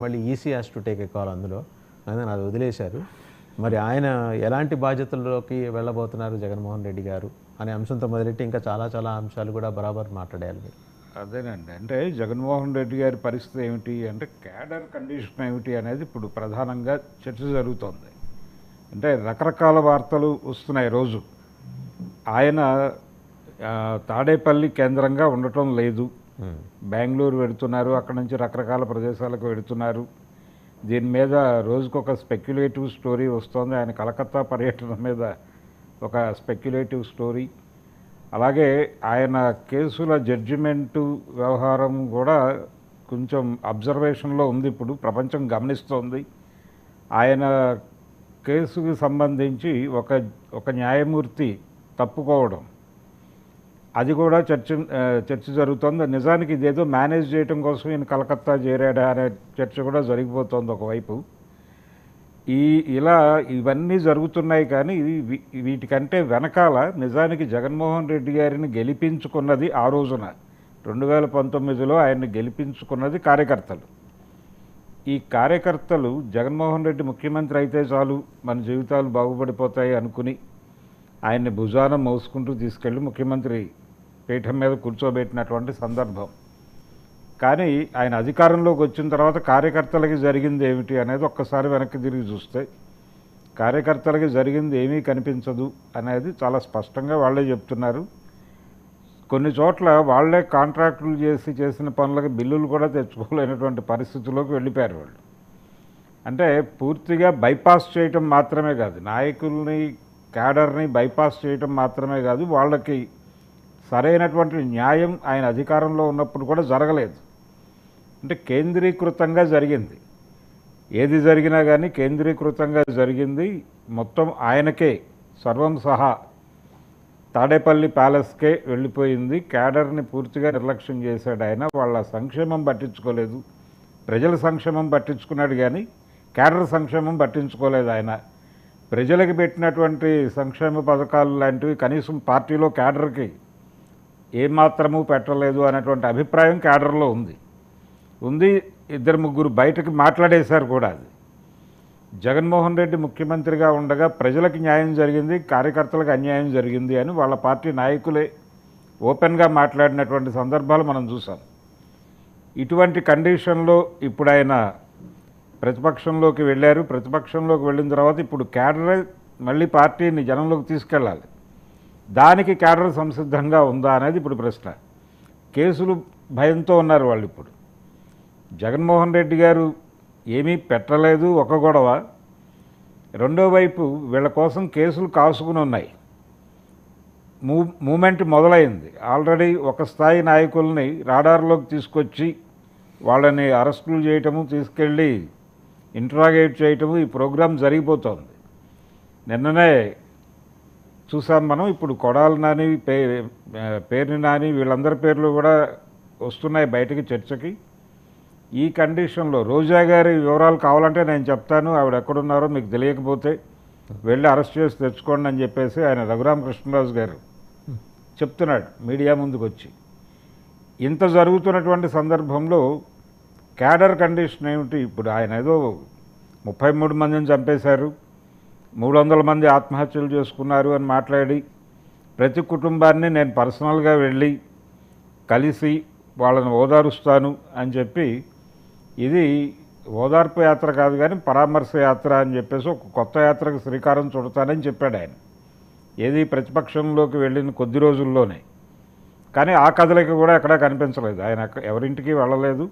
మళ్ళీ EC has to take a call అందులో. అందుకని అది వదిలేశారు. మరి ఆయన ఎలాంటి బాధ్యతల్లోకి వెళ్ళబోతున్నారు జగన్మోహన్ రెడ్డి గారు అనే అంశంతో మొదలెట్టి ఇంకా చాలా చాలా అంశాలు కూడా బరాబర్ మాట్లాడాలి మీరు. అదేనండి. అంటే జగన్మోహన్ రెడ్డి గారి పరిస్థితి ఏమిటి అంటే క్యాడర్ కండిషన్ ఏమిటి అనేది ఇప్పుడు ప్రధానంగా చర్చ జరుగుతోంది. అంటే రకరకాల వార్తలు వస్తున్నాయి రోజు. ఆయన తాడేపల్లి కేంద్రంగా ఉండటం లేదు, బెంగళూరు వెడుతున్నారు, అక్కడ నుంచి రకరకాల ప్రదేశాలకు వెడుతున్నారు. దీని మీద రోజుకొక స్పెక్యులేటివ్ స్టోరీ వస్తుంది. ఆయన కలకత్తా పర్యటన మీద ఒక స్పెక్యులేటివ్ స్టోరీ. అలాగే ఆయన కేసుల జడ్జిమెంటు వ్యవహారం కూడా కొంచెం అబ్జర్వేషన్లో ఉంది, ఇప్పుడు ప్రపంచం గమనిస్తోంది. ఆయన కేసుకు సంబంధించి ఒక న్యాయమూర్తి తప్పుకోవడం, అది కూడా చర్చ జరుగుతోంది. నిజానికి ఇదేదో మేనేజ్ చేయడం కోసం ఈయన కలకత్తా చేరాడా అనే చర్చ కూడా జరిగిపోతుంది ఒకవైపు. ఇలా ఇవన్నీ జరుగుతున్నాయి. కానీ వీటికంటే వెనకాల నిజానికి జగన్మోహన్ రెడ్డి గారిని గెలిపించుకున్నది ఆ రోజున 2019లో ఆయన్ని గెలిపించుకున్నది కార్యకర్తలు. ఈ కార్యకర్తలు జగన్మోహన్ రెడ్డి ముఖ్యమంత్రి అయితే చాలు మన జీవితాలు బాగుపడిపోతాయి అనుకుని ఆయన్ని భుజాన మోసుకుంటూ తీసుకెళ్ళి ముఖ్యమంత్రి పీఠం మీద కూర్చోబెట్టినటువంటి సందర్భం. కానీ ఆయన అధికారంలోకి వచ్చిన తర్వాత కార్యకర్తలకి జరిగింది ఏమిటి అనేది ఒక్కసారి వెనక్కి తిరిగి చూస్తే కార్యకర్తలకి జరిగింది ఏమీ కనిపించదు అనేది చాలా స్పష్టంగా వాళ్ళే చెప్తున్నారు. కొన్ని చోట్ల వాళ్లే కాంట్రాక్టులు చేసిన పనులకు బిల్లులు కూడా తెచ్చుకోలేనటువంటి పరిస్థితుల్లోకి వెళ్ళిపోయారు వాళ్ళు. అంటే పూర్తిగా బైపాస్ చేయటం మాత్రమే కాదు, నాయకుల్ని క్యాడర్ని బైపాస్ చేయటం మాత్రమే కాదు, వాళ్ళకి సరైనటువంటి న్యాయం ఆయన అధికారంలో ఉన్నప్పుడు కూడా జరగలేదు. అంటే కేంద్రీకృతంగా జరిగింది, ఏది జరిగినా కానీ కేంద్రీకృతంగా జరిగింది. మొత్తం ఆయనకే సర్వం సహా తాడేపల్లి ప్యాలెస్కే వెళ్ళిపోయింది. క్యాడర్ని పూర్తిగా నిర్లక్ష్యం చేశాడు ఆయన. వాళ్ళ సంక్షేమం పట్టించుకోలేదు, ప్రజల సంక్షేమం పట్టించుకున్నాడు కానీ క్యాడర్ సంక్షేమం పట్టించుకోలేదు ఆయన. ప్రజలకు పెట్టినటువంటి సంక్షేమ పథకాలు లాంటివి కనీసం పార్టీలో క్యాడర్కి ఏమాత్రము పెట్టలేదు అనేటువంటి అభిప్రాయం క్యాడర్లో ఉంది. 2-3 బయటకు మాట్లాడేశారు కూడా. అది జగన్మోహన్ రెడ్డి ముఖ్యమంత్రిగా ఉండగా ప్రజలకు న్యాయం జరిగింది, కార్యకర్తలకు అన్యాయం జరిగింది అని వాళ్ళ పార్టీ నాయకులే ఓపెన్గా మాట్లాడినటువంటి సందర్భాలు మనం చూసాం. ఇటువంటి కండిషన్లో ఇప్పుడు ఆయన ప్రతిపక్షంలోకి వెళ్ళారు. ప్రతిపక్షంలోకి వెళ్ళిన తర్వాత ఇప్పుడు క్యాడర్ మళ్ళీ పార్టీని జనంలోకి తీసుకెళ్ళాలి. దానికి క్యాడర్ సంసిద్ధంగా ఉందా అనేది ఇప్పుడు ప్రశ్న. కేసులు భయంతో ఉన్నారు వాళ్ళు. ఇప్పుడు జగన్మోహన్ రెడ్డి గారు ఏమీ పెట్టలేదు, ఒక గొడవ. రెండో వైపు వీళ్ళ కోసం కేసులు కాసుకుని ఉన్నాయి. మూమెంట్ మొదలైంది. ఆల్రెడీ ఒక స్థాయి నాయకుల్ని రాడార్లోకి తీసుకొచ్చి వాళ్ళని అరెస్టులు చేయటము, తీసుకెళ్ళి ఇంట్రాగేట్ చేయటము, ఈ ప్రోగ్రాం జరిగిపోతుంది. నిన్ననే చూసాం మనం. ఇప్పుడు కొడాలి నాని, పేర్ని నాని, వీళ్ళందరి పేర్లు కూడా వస్తున్నాయి బయటికి చర్చకి. ఈ కండిషన్లో రోజా గారి వివరాలు కావాలంటే నేను చెప్తాను, ఆవిడ ఎక్కడున్నారో మీకు తెలియకపోతే వెళ్ళి అరెస్ట్ చేసి తెచ్చుకోండి అని చెప్పేసి ఆయన రఘురామకృష్ణరాజు గారు చెప్తున్నాడు మీడియా ముందుకు వచ్చి. ఇంత జరుగుతున్నటువంటి సందర్భంలో క్యాడర్ కండిషన్ ఏమిటి? ఇప్పుడు ఆయన ఏదో 33 మందిని చంపేశారు, 300 మంది ఆత్మహత్యలు చేసుకున్నారు అని మాట్లాడి ప్రతి కుటుంబాన్ని నేను పర్సనల్గా వెళ్ళి కలిసి వాళ్ళని ఓదారుస్తాను అని చెప్పి, ఇది ఓదార్పు యాత్ర కాదు కానీ పరామర్శ యాత్ర అని చెప్పేసి ఒక కొత్త యాత్రకు శ్రీకారం చుడతానని చెప్పాడు ఆయన. ఏది ప్రతిపక్షంలోకి వెళ్ళిన కొద్ది రోజుల్లోనే. కానీ ఆ కథలకి కూడా ఎక్కడా కనిపించలేదు. ఆయన ఎవరింటికి వెళ్ళలేదు.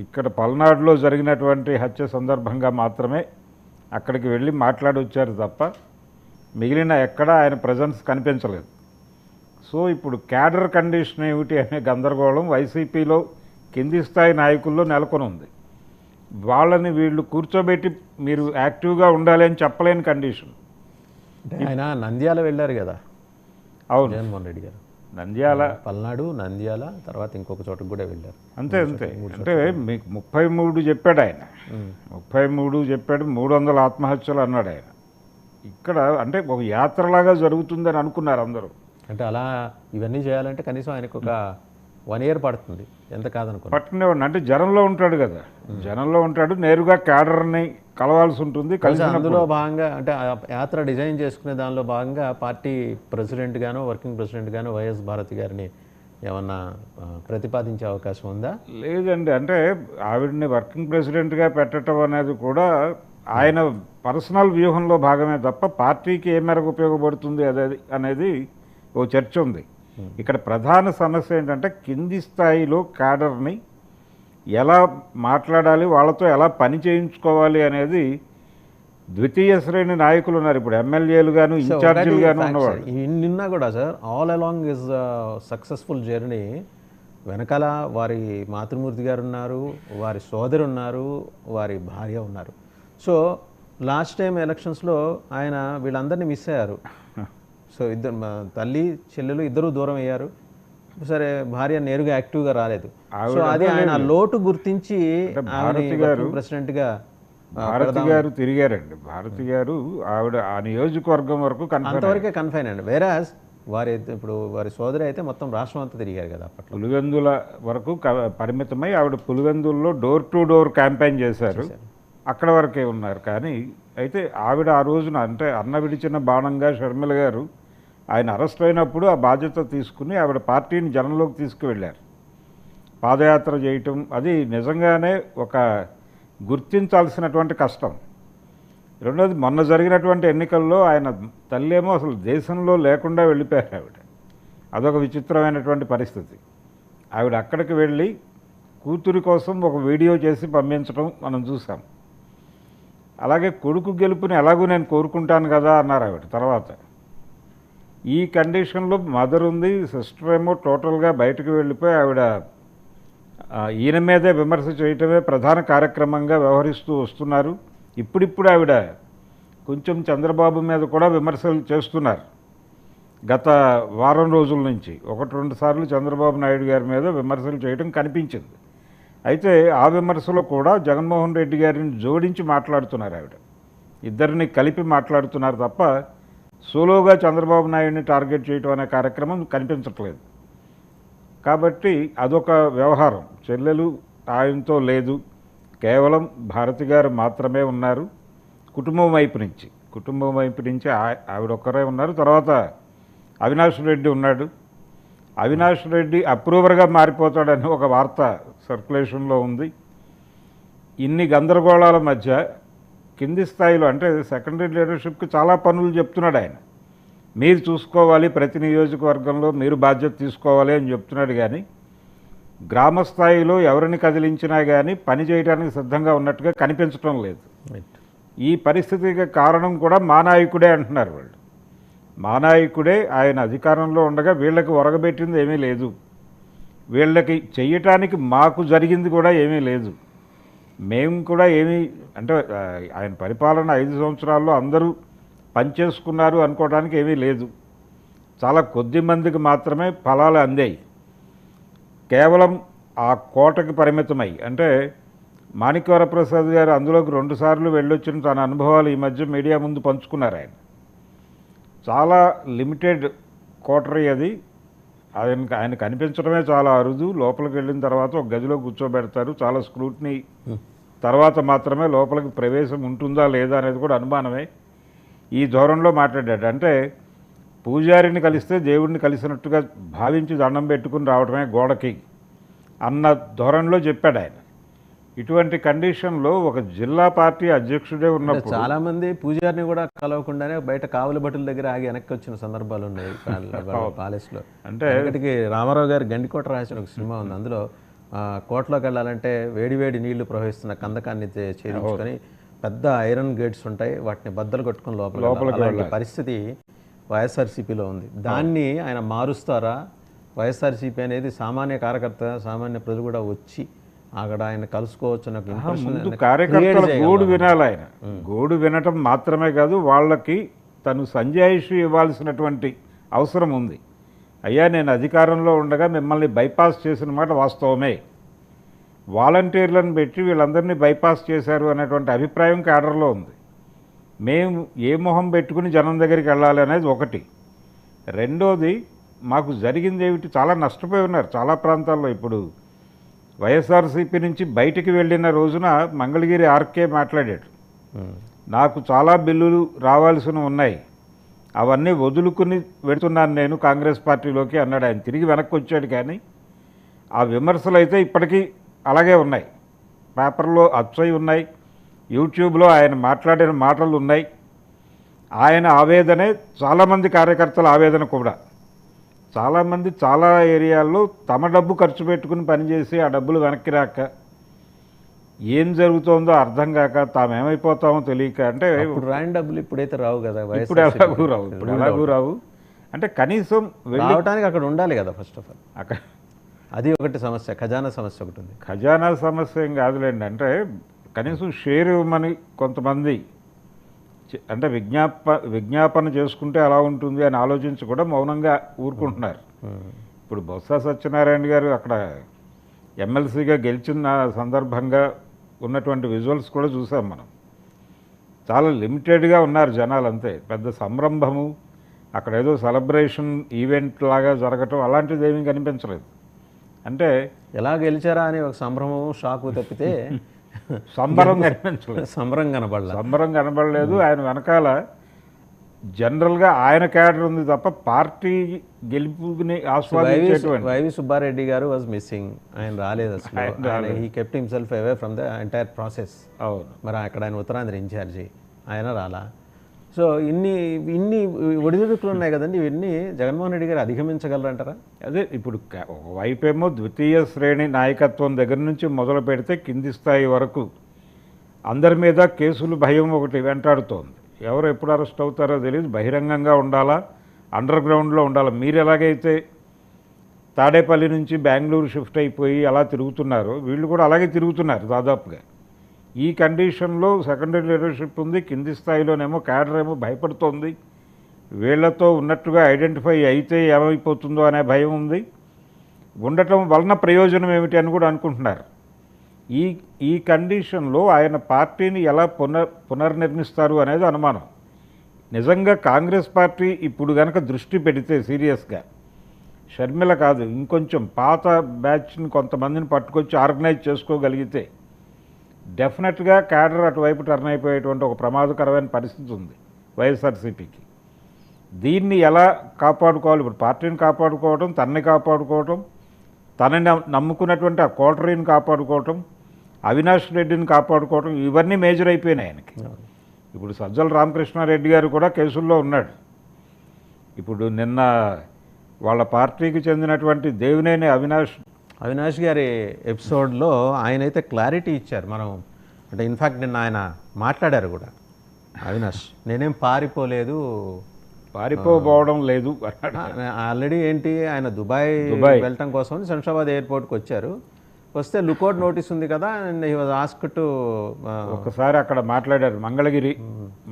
ఇక్కడ పల్నాడులో జరిగినటువంటి హత్య సందర్భంగా మాత్రమే అక్కడికి వెళ్ళి మాట్లాడి వచ్చారు తప్ప మిగిలిన ఎక్కడా ఆయన ప్రజెన్స్ కనిపించలేదు. సో ఇప్పుడు క్యాడర్ కండిషన్ ఏమిటి అనే గందరగోళం వైసీపీలో కింది స్థాయి నాయకుల్లో నెలకొని ఉంది. వాళ్ళని వీళ్ళు కూర్చోబెట్టి మీరు యాక్టివ్గా ఉండాలి అని చెప్పలేని కండిషన్. ఆయన నంద్యాల వెళ్ళారు కదా. అవును, జగన్మోహన్ రెడ్డి గారు నంద్యాల, పల్నాడు, నంద్యాల, తర్వాత ఇంకొక చోటకు కూడా వెళ్ళారు. అంతే. అంటే మీకు 33 చెప్పాడు ఆయన. 33 చెప్పాడు, 300 ఆత్మహత్యలు అన్నాడు ఆయన. ఇక్కడ అంటే ఒక యాత్రలాగా జరుగుతుందని అనుకున్నారు అందరూ. అంటే అలా ఇవన్నీ చేయాలంటే కనీసం ఆయనకు ఒక 1 year పడుతుంది, ఎంత కాదనుకున్నా. పట్టుకునేవాడిని. అంటే జనంలో ఉంటాడు కదా, జనంలో ఉంటాడు, నేరుగా క్యాడర్ని కలవాల్సి ఉంటుంది. అందులో భాగంగా అంటే ఆ యాత్ర డిజైన్ చేసుకునే దానిలో భాగంగా పార్టీ ప్రెసిడెంట్ గాను వర్కింగ్ ప్రెసిడెంట్ గాను వైఎస్ భారతి గారిని ఏమన్నా ప్రతిపాదించే అవకాశం ఉందా? లేదండి. అంటే ఆవిడని వర్కింగ్ ప్రెసిడెంట్గా పెట్టడం అనేది కూడా ఆయన పర్సనల్ వ్యూహంలో భాగమే తప్ప పార్టీకి ఏ మేరకు ఉపయోగపడుతుంది అనేది ఓ చర్చ ఉంది. ఇక్కడ ప్రధాన సమస్య ఏంటంటే కింది స్థాయిలో క్యాడర్ని ఎలా మాట్లాడాలి, వాళ్ళతో ఎలా పని చేయించుకోవాలి అనేది ద్వితీయ శ్రేణి నాయకులు ఉన్నారు. ఇప్పుడు ఎమ్మెల్యేలు గాను ఇన్ఛార్జీలు గాను ఉన్నవాళ్ళు. నిన్న కూడా sir all along is successful journey వెనకాల వారి మాతృమూర్తి గారు ఉన్నారు, వారి సోదరు ఉన్నారు, వారి భార్య ఉన్నారు. సో లాస్ట్ టైం ఎలక్షన్స్లో ఆయన వీళ్ళందరినీ మిస్ అయ్యారు. సో ఇద్దరు తల్లి చెల్లెలు ఇద్దరు దూరం అయ్యారు. సరే భార్య నేరుగా యాక్టివ్గా రాలేదు. సో అది ఆయన లోటు గుర్తించి ప్రెసిడెంట్గా భారతి గారు తిరిగారండి. భారతి గారు ఆవిడ ఆ నియోజకవర్గం వరకు అంతవరకే కన్ఫైన్ అండి. వేరాజ్ వారి ఇప్పుడు వారి సోదరి అయితే మొత్తం రాష్ట్రం అంతా తిరిగారు కదా. అప్పట్లో పులివెందుల వరకు పరిమితమై ఆవిడ పులివెందుల్లో డోర్ టు డోర్ క్యాంపెయిన్ చేశారు. అక్కడ వరకే ఉన్నారు. కానీ అయితే ఆవిడ ఆ రోజున అంటే అన్న విడిచిన బాణంగా షర్మిల గారు ఆయన అరెస్ట్ అయినప్పుడు ఆ బాధ్యత తీసుకుని ఆవిడ పార్టీని జనంలోకి తీసుకువెళ్ళారు. పాదయాత్ర చేయటం అది నిజంగానే ఒక గుర్తించాల్సినటువంటి కష్టం. రెండోది మొన్న జరిగినటువంటి ఎన్నికల్లో ఆయన తల్లేమో అసలు దేశంలో లేకుండా వెళ్ళిపోయారు ఆవిడ. అదొక విచిత్రమైనటువంటి పరిస్థితి. ఆవిడ అక్కడికి వెళ్ళి కూతురి కోసం ఒక వీడియో చేసి పంపించడం మనం చూసాం. అలాగే కొడుకు గెలుపుని ఎలాగూ నేను కోరుకుంటాను కదా అన్నారు ఆవిడ. తర్వాత ఈ కండిషన్లో మదర్ ఉంది, సిస్టర్ ఏమో టోటల్గా బయటకు వెళ్ళిపోయి ఆవిడ ఈయన మీదే విమర్శ చేయటమే ప్రధాన కార్యక్రమంగా వ్యవహరిస్తూ వస్తున్నారు. ఇప్పుడిప్పుడు ఆవిడ కొంచెం చంద్రబాబు మీద కూడా విమర్శలు చేస్తున్నారు. గత వారం రోజుల నుంచి 1-2 సార్లు చంద్రబాబు నాయుడు గారి మీద విమర్శలు చేయడం కనిపించింది. అయితే ఆ విమర్శలో కూడా జగన్మోహన్ రెడ్డి గారిని జోడించి మాట్లాడుతున్నారు ఆవిడ. ఇద్దరిని కలిపి మాట్లాడుతున్నారు తప్ప సోలోగా చంద్రబాబు నాయుడిని టార్గెట్ చేయడం అనే కార్యక్రమం కనిపించట్లేదు. కాబట్టి అదొక వ్యవహారం. చెల్లెలు ఆయనతో లేదు, కేవలం భారతి గారు మాత్రమే ఉన్నారు. కుటుంబం వైపు నుంచి ఆవిడ ఒక్కరే ఉన్నారు. తర్వాత అవినాష్ రెడ్డి ఉన్నాడు. అవినాష్ రెడ్డి అప్రూవర్గా మారిపోతాడని ఒక వార్త సర్క్యులేషన్లో ఉంది. ఇన్ని గందరగోళాల మధ్య కింది స్థాయిలో అంటే సెకండరీ లీడర్షిప్కి చాలా పనులు చెప్తున్నాడు ఆయన. మీరు చూసుకోవాలి, ప్రతి నియోజకవర్గంలో మీరు బాధ్యత తీసుకోవాలి అని చెప్తున్నాడు. కానీ గ్రామ స్థాయిలో ఎవరిని కదిలించినా కానీ పని చేయడానికి సిద్ధంగా ఉన్నట్టుగా కనిపించడం లేదు. ఈ పరిస్థితికి కారణం కూడా మా నాయకుడే అంటున్నారు వాళ్ళు. మా నాయకుడే ఆయన అధికారంలో ఉండగా వీళ్ళకి ఒరగబెట్టింది ఏమీ లేదు, వీళ్ళకి చెయ్యటానికి మాకు జరిగింది కూడా ఏమీ లేదు. మేము కూడా ఏమీ అంటే ఆయన పరిపాలన 5 సంవత్సరాల్లో అందరూ పనిచేసుకున్నారు అనుకోవడానికి ఏమీ లేదు. చాలా కొద్ది మందికి మాత్రమే ఫలాలు అందాయి. కేవలం ఆ కోటకి పరిమితమై అంటే మాణిక్యవరప్రసాద్ గారు అందులోకి 2 సార్లు వెళ్ళొచ్చిన తన అనుభవాలు ఈ మధ్య మీడియా ముందు పంచుకున్నారు. చాలా లిమిటెడ్ కోటరీ అది. ఆయన కనిపించడమే చాలా అరుదు. లోపలికి వెళ్ళిన తర్వాత ఒక గదిలో కూర్చోబెడతారు. చాలా స్క్రూటినీ తర్వాత మాత్రమే లోపలికి ప్రవేశం ఉంటుందా లేదా అనేది కూడా అనుమానమే. ఈ ధోరణిలో మాట్లాడాడు. అంటే పూజారిని కలిస్తే దేవుడిని కలిసినట్టుగా భావించి దండం పెట్టుకుని రావడమే గోడకి అన్న ధోరణిలో చెప్పాడు ఆయన. ఇటువంటి కండిషన్లో ఒక జిల్లా పార్టీ అధ్యక్షుడే ఉన్నప్పుడు చాలా మంది పూజారిని కూడా కలవకుండానే బయట కావలి భటుల దగ్గర ఆగి వెనక్కి వచ్చిన సందర్భాలు ఉన్నాయి ప్యాలెస్లో. అంటే రామారావు గారు గండికోట రాసిన ఒక సినిమా ఉంది. అందులో కోటలోకి వెళ్ళాలంటే వేడివేడి నీళ్లు ప్రవహిస్తున్న కందకాన్ని చేయించుకొని పెద్ద ఐరన్ గేట్స్ ఉంటాయి, వాటిని బద్దలు కొట్టుకుని లోపల పరిస్థితి వైఎస్ఆర్సీపీలో ఉంది. దాన్ని ఆయన మారుస్తారా? వైఎస్ఆర్సీపీ అనేది సామాన్య కార్యకర్త, సామాన్య ప్రజలు కూడా వచ్చి అక్కడ ఆయన కలుసుకోవచ్చు. ముందు కార్యకర్తల గోడు వినాలి ఆయన. గోడు వినటం మాత్రమే కాదు, వాళ్ళకి తను సంజాయిషి ఇవ్వాల్సినటువంటి అవసరం ఉంది. అయ్యా నేను అధికారంలో ఉండగా మిమ్మల్ని బైపాస్ చేసిన మాట వాస్తవమే, వాలంటీర్లను పెట్టి వీళ్ళందరినీ బైపాస్ చేశారు అనేటువంటి అభిప్రాయం క్యాడర్లో ఉంది. మేము ఏ మొహం పెట్టుకుని జనం దగ్గరికి వెళ్ళాలి అనేది ఒకటి. రెండోది మాకు జరిగింది ఏమిటి, చాలా నష్టపోయి ఉన్నారు చాలా ప్రాంతాల్లో. ఇప్పుడు వైఎస్ఆర్సీపీ నుంచి బయటికి వెళ్ళిన రోజున మంగళగిరి ఆర్కే మాట్లాడాడు, నాకు చాలా బిల్లులు రావాల్సినవి ఉన్నాయి, అవన్నీ వదులుకుని వెళుతున్నాను నేను కాంగ్రెస్ పార్టీలోకి అన్నాడు. ఆయన తిరిగి వెనక్కి వచ్చాడు, కానీ ఆ విమర్శలు అయితే ఇప్పటికీ అలాగే ఉన్నాయి, పేపర్లో అచ్చయి ఉన్నాయి, యూట్యూబ్లో ఆయన మాట్లాడిన మాటలు ఉన్నాయి. ఆయన ఆవేదనే చాలామంది కార్యకర్తల ఆవేదన కూడా. చాలామంది చాలా ఏరియాల్లో తమ డబ్బు ఖర్చు పెట్టుకుని పనిచేసి ఆ డబ్బులు వెనక్కి రాక ఏం జరుగుతోందో అర్థం కాక తామేమైపోతామో తెలియక, అంటే ఇప్పుడు రాని డబ్బులు ఇప్పుడైతే రావు కదా, ఇప్పుడు ఎలాగూ రావు. అంటే కనీసం వెళ్ళడానికి అక్కడ ఉండాలి కదా ఫస్ట్ ఆఫ్ ఆల్. అక్కడ అది ఒకటి సమస్య, ఖజానా సమస్య ఒకటి ఉంది. ఖజానా సమస్య ఏం కాదులేండి, అంటే కనీసం షేర్ ఇవ్వమని కొంతమంది, అంటే విజ్ఞాపన చేసుకుంటే అలా ఉంటుంది అని ఆలోచించి కూడా మౌనంగా ఊరుకుంటున్నారు. ఇప్పుడు బొత్స సత్యనారాయణ గారు అక్కడ ఎమ్మెల్సీగా గెలిచిన సందర్భంగా ఉన్నటువంటి విజువల్స్ కూడా చూసాం మనం. చాలా లిమిటెడ్గా ఉన్నారు జనాలు, అంతే. పెద్ద సంరంభము, అక్కడ ఏదో సెలబ్రేషన్ ఈవెంట్ లాగా జరగటం అలాంటిది ఏమీ కనిపించలేదు. అంటే ఎలా గెలిచారా అని ఒక సంభ్రమం షాకు తప్పితే సంబరం కనిపించలేదు, సంబరం కనబడలేదు. ఆయన వెనకాల జనరల్గా ఆయన క్యాడర్ ఉంది తప్ప పార్టీ గెలుపుని ఆస్వాదించేటువంటి వైవి సుబ్బారెడ్డి గారు వాజ్ మిస్సింగ్, ఆయన రాలేదు అసలు. He kept himself away from the entire process. అవును, మరి అక్కడ ఆయన ఉత్తరాంధ్ర ఇన్ఛార్జి, ఆయన రాలా. సో ఇన్ని ఒడిదుడుకులు ఉన్నాయి కదండి, ఇవన్నీ జగన్మోహన్ రెడ్డి గారు అధిగమించగలరంటారా? అదే ఇప్పుడు ఒకవైపేమో ద్వితీయ శ్రేణి నాయకత్వం దగ్గర నుంచి మొదలు పెడితే కింది స్థాయి వరకు అందరి మీద కేసులు భయం ఒకటి వెంటాడుతోంది. ఎవరు ఎప్పుడు అరెస్ట్ అవుతారో తెలియదు. బహిరంగంగా ఉండాలా, అండర్ గ్రౌండ్లో ఉండాలా. మీరు ఎలాగైతే తాడేపల్లి నుంచి బెంగళూరు షిఫ్ట్ అయిపోయి అలా తిరుగుతున్నారో వీళ్ళు కూడా అలాగే తిరుగుతున్నారు దాదాపుగా. ఈ కండిషన్లో సెకండరీ లీడర్షిప్ ఉంది, కింది స్థాయిలోనేమో క్యాడర్ ఏమో భయపడుతోంది. వీళ్లతో ఉన్నట్టుగా ఐడెంటిఫై అయితే ఏమైపోతుందో అనే భయం ఉంది. ఉండటం వలన ప్రయోజనం ఏమిటి అని కూడా అనుకుంటున్నారు. ఈ కండిషన్లో ఆయన పార్టీని ఎలా పునర్నిర్మిస్తారు అనేది అనుమానం. నిజంగా కాంగ్రెస్ పార్టీ ఇప్పుడు కనుక దృష్టి పెడితే సీరియస్గా, షర్మిల కాదు ఇంకొంచెం పాత బ్యాచ్ని కొంతమందిని పట్టుకొచ్చి ఆర్గనైజ్ చేసుకోగలిగితే డెఫినెట్గా క్యాడర్ అటువైపు టర్న్ అయిపోయేటువంటి ఒక ప్రమాదకరమైన పరిస్థితి ఉంది వైఎస్ఆర్సీపీకి. దీన్ని ఎలా కాపాడుకోవాలి? ఇప్పుడు పార్టీని కాపాడుకోవటం, తనని కాపాడుకోవటం, తనని నమ్ముకున్నటువంటి ఆ కోటరీని కాపాడుకోవటం, అవినాష్ రెడ్డిని కాపాడుకోవటం, ఇవన్నీ మేజర్ అయిపోయినాయి ఆయనకి. ఇప్పుడు సజ్జల రామకృష్ణారెడ్డి గారు కూడా కేసుల్లో ఉన్నాడు. ఇప్పుడు నిన్న వాళ్ళ పార్టీకి చెందినటువంటి దేవినేని అవినాష్ గారి ఎపిసోడ్లో ఆయన అయితే క్లారిటీ ఇచ్చారు. మనం అంటే ఇన్ఫ్యాక్ట్ నిన్న ఆయన మాట్లాడారు కూడా, అవినాష్ నేనేం పారిపోవడం లేదు. ఆల్రెడీ ఏంటి ఆయన దుబాయ్ వెళ్ళటం కోసం శంషాబాద్ ఎయిర్పోర్ట్కి వచ్చారు. వస్తే లుకౌట్ నోటీస్ ఉంది కదా, హీ వాజ్ ఆస్క్డ్ టు ఒకసారి అక్కడ మాట్లాడారు.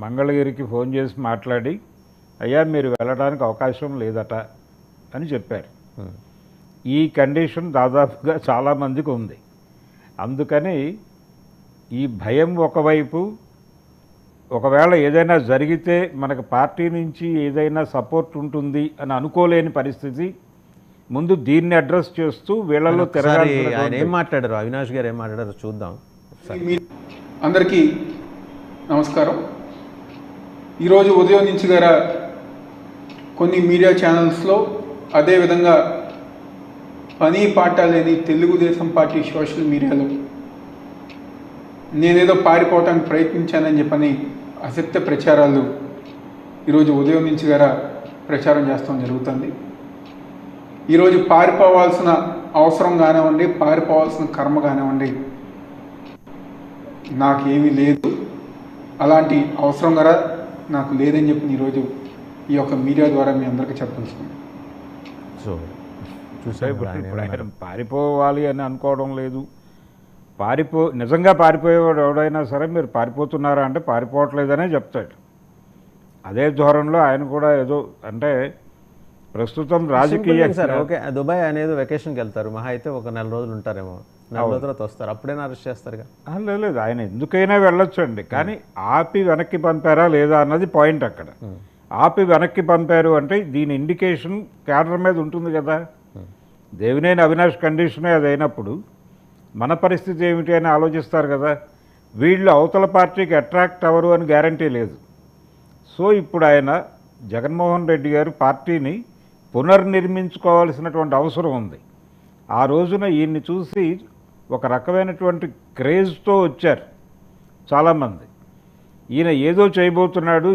మంగళగిరికి ఫోన్ చేసి మాట్లాడి, అయ్యా మీరు వెళ్ళడానికి అవకాశం లేదట అని చెప్పారు. ఈ కండిషన్ దాదాపుగా చాలామందికి ఉంది. అందుకని ఈ భయం ఒకవైపు, ఒకవేళ ఏదైనా జరిగితే మనకు పార్టీ నుంచి ఏదైనా సపోర్ట్ ఉంటుంది అని అనుకోలేని పరిస్థితి, ముందు దీన్ని అడ్రస్ చేస్తూ వీళ్ళలో తిరగాలి. ఆయన ఏం మాట్లాడారు, అవినాష్ గారు ఏం మాట్లాడారు చూద్దాం. అందరికీ నమస్కారం. ఈరోజు ఉదయం నుంచి గారా కొన్ని మీడియా ఛానల్స్లో, అదేవిధంగా పని పాట లేని తెలుగుదేశం పార్టీ సోషల్ మీడియాలో నేనేదో పారిపోవటానికి ప్రయత్నించానని చెప్పని అసత్య ప్రచారాలు ఈరోజు ఉదయం నుంచి గారా ప్రచారం చేస్తాం జరుగుతుంది. ఈరోజు పారిపోవాల్సిన అవసరం కానివ్వండి, పారిపోవాల్సిన కర్మ కానివ్వండి, నాకేమీ లేదు, అలాంటి అవసరం కూడా నాకు లేదని చెప్పి ఈరోజు ఈ యొక్క మీడియా ద్వారా మీ అందరికీ చెప్పాల్సింది. సో పారిపోవాలి అని అనుకోవడం లేదు. నిజంగా పారిపోయేవాడు ఎవడైనా సరే మీరు పారిపోతున్నారా అంటే పారిపోవట్లేదనే చెప్తాడు. అదే ధోరణిలో ఆయన కూడా ఏదో, అంటే ప్రస్తుతం రాజకీయ ఓకే దుబాయ్ అనేది వెకేషన్కి వెళ్తారు, మహా అయితే ఒక 4 రోజులు ఉంటారేమో, 4 రోజుల తర్వాత వస్తారు, అప్పుడైనా అరెస్ట్ చేస్తారుగా? లేదు, ఆయన ఎందుకైనా వెళ్ళొచ్చు అండి, కానీ ఆపి వెనక్కి పంపారా లేదా అన్నది పాయింట్ అక్కడ. ఆపి వెనక్కి పంపారు అంటే దీని ఇండికేషన్ క్యాడర్ మీద ఉంటుంది కదా. దేవినేని అవినాష్ కండిషనే అది అయినప్పుడు మన పరిస్థితి ఏమిటి అని ఆలోచిస్తారు కదా. వీళ్ళు అవతల పార్టీకి అట్రాక్ట్ అవ్వరు అని గ్యారంటీ లేదు. సో ఇప్పుడు ఆయన జగన్మోహన్ రెడ్డి గారు పార్టీని పునర్నిర్మించుకోవాల్సినటువంటి అవసరం ఉంది. ఆ రోజున ఈయన్ని చూసి ఒక రకమైనటువంటి క్రేజ్తో వచ్చారు చాలామంది. ఈయన ఏదో చేయబోతున్నాడు,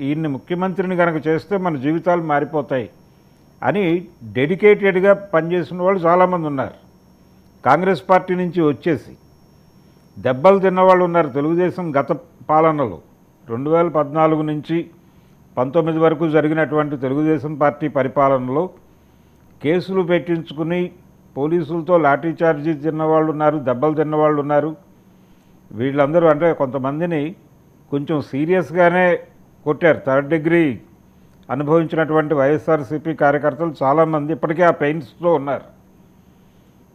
ఈయన్ని ముఖ్యమంత్రిని కనుక చేస్తే మన జీవితాలు మారిపోతాయి అని డెడికేటెడ్గా పనిచేసిన వాళ్ళు చాలామంది ఉన్నారు. కాంగ్రెస్ పార్టీ నుంచి వచ్చేసి దెబ్బలు తిన్నవాళ్ళు ఉన్నారు. తెలుగుదేశం గత పాలనలో 2014 నుంచి 19 వరకు జరిగినటువంటి తెలుగుదేశం పార్టీ పరిపాలనలో కేసులు పెట్టించుకుని పోలీసులతో లాఠీ చార్జీ తిన్నవాళ్ళు ఉన్నారు, దెబ్బలు తిన్నవాళ్ళు ఉన్నారు. వీళ్ళందరూ అంటే కొంతమందిని కొంచెం సీరియస్గానే కొట్టారు. 3rd డిగ్రీ అనుభవించినటువంటి వైఎస్ఆర్సీపీ కార్యకర్తలు చాలామంది ఇప్పటికే ఆ పెయిన్స్తో ఉన్నారు.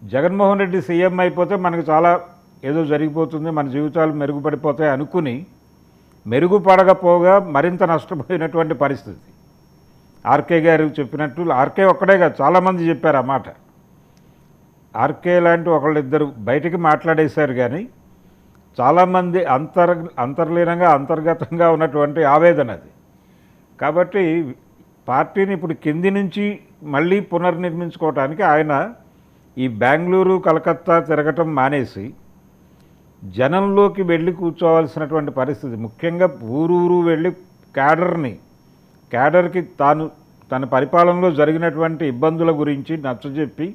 జగన్మోహన్ రెడ్డి సీఎం అయిపోతే మనకు చాలా ఏదో జరిగిపోతుంది, మన జీవితాలు మెరుగుపడిపోతాయి అనుకుని మెరుగుపడకపోగా మరింత నష్టపోయినటువంటి పరిస్థితి. ఆర్కే గారు చెప్పినట్టు, ఆర్కే ఒక్కడే కాదు చాలామంది చెప్పారు ఆ మాట. ఆర్కే లాంటి ఒకళ్ళిద్దరు బయటికి మాట్లాడేశారు, కానీ చాలామంది అంతర్లీనంగా అంతర్గతంగా ఉన్నటువంటి ఆవేదన అది. కాబట్టి పార్టీని ఇప్పుడు కింది నుంచి మళ్ళీ పునర్నిర్మించుకోవటానికి ఆయన ఈ బెంగళూరు కలకత్తా తిరగటం మానేసి జనంలోకి వెళ్ళి కూర్చోవాల్సినటువంటి పరిస్థితి. ముఖ్యంగా ఊరూరు వెళ్ళి క్యాడర్కి తన పరిపాలనలో జరిగినటువంటి ఇబ్బందుల గురించి నచ్చజెప్పి,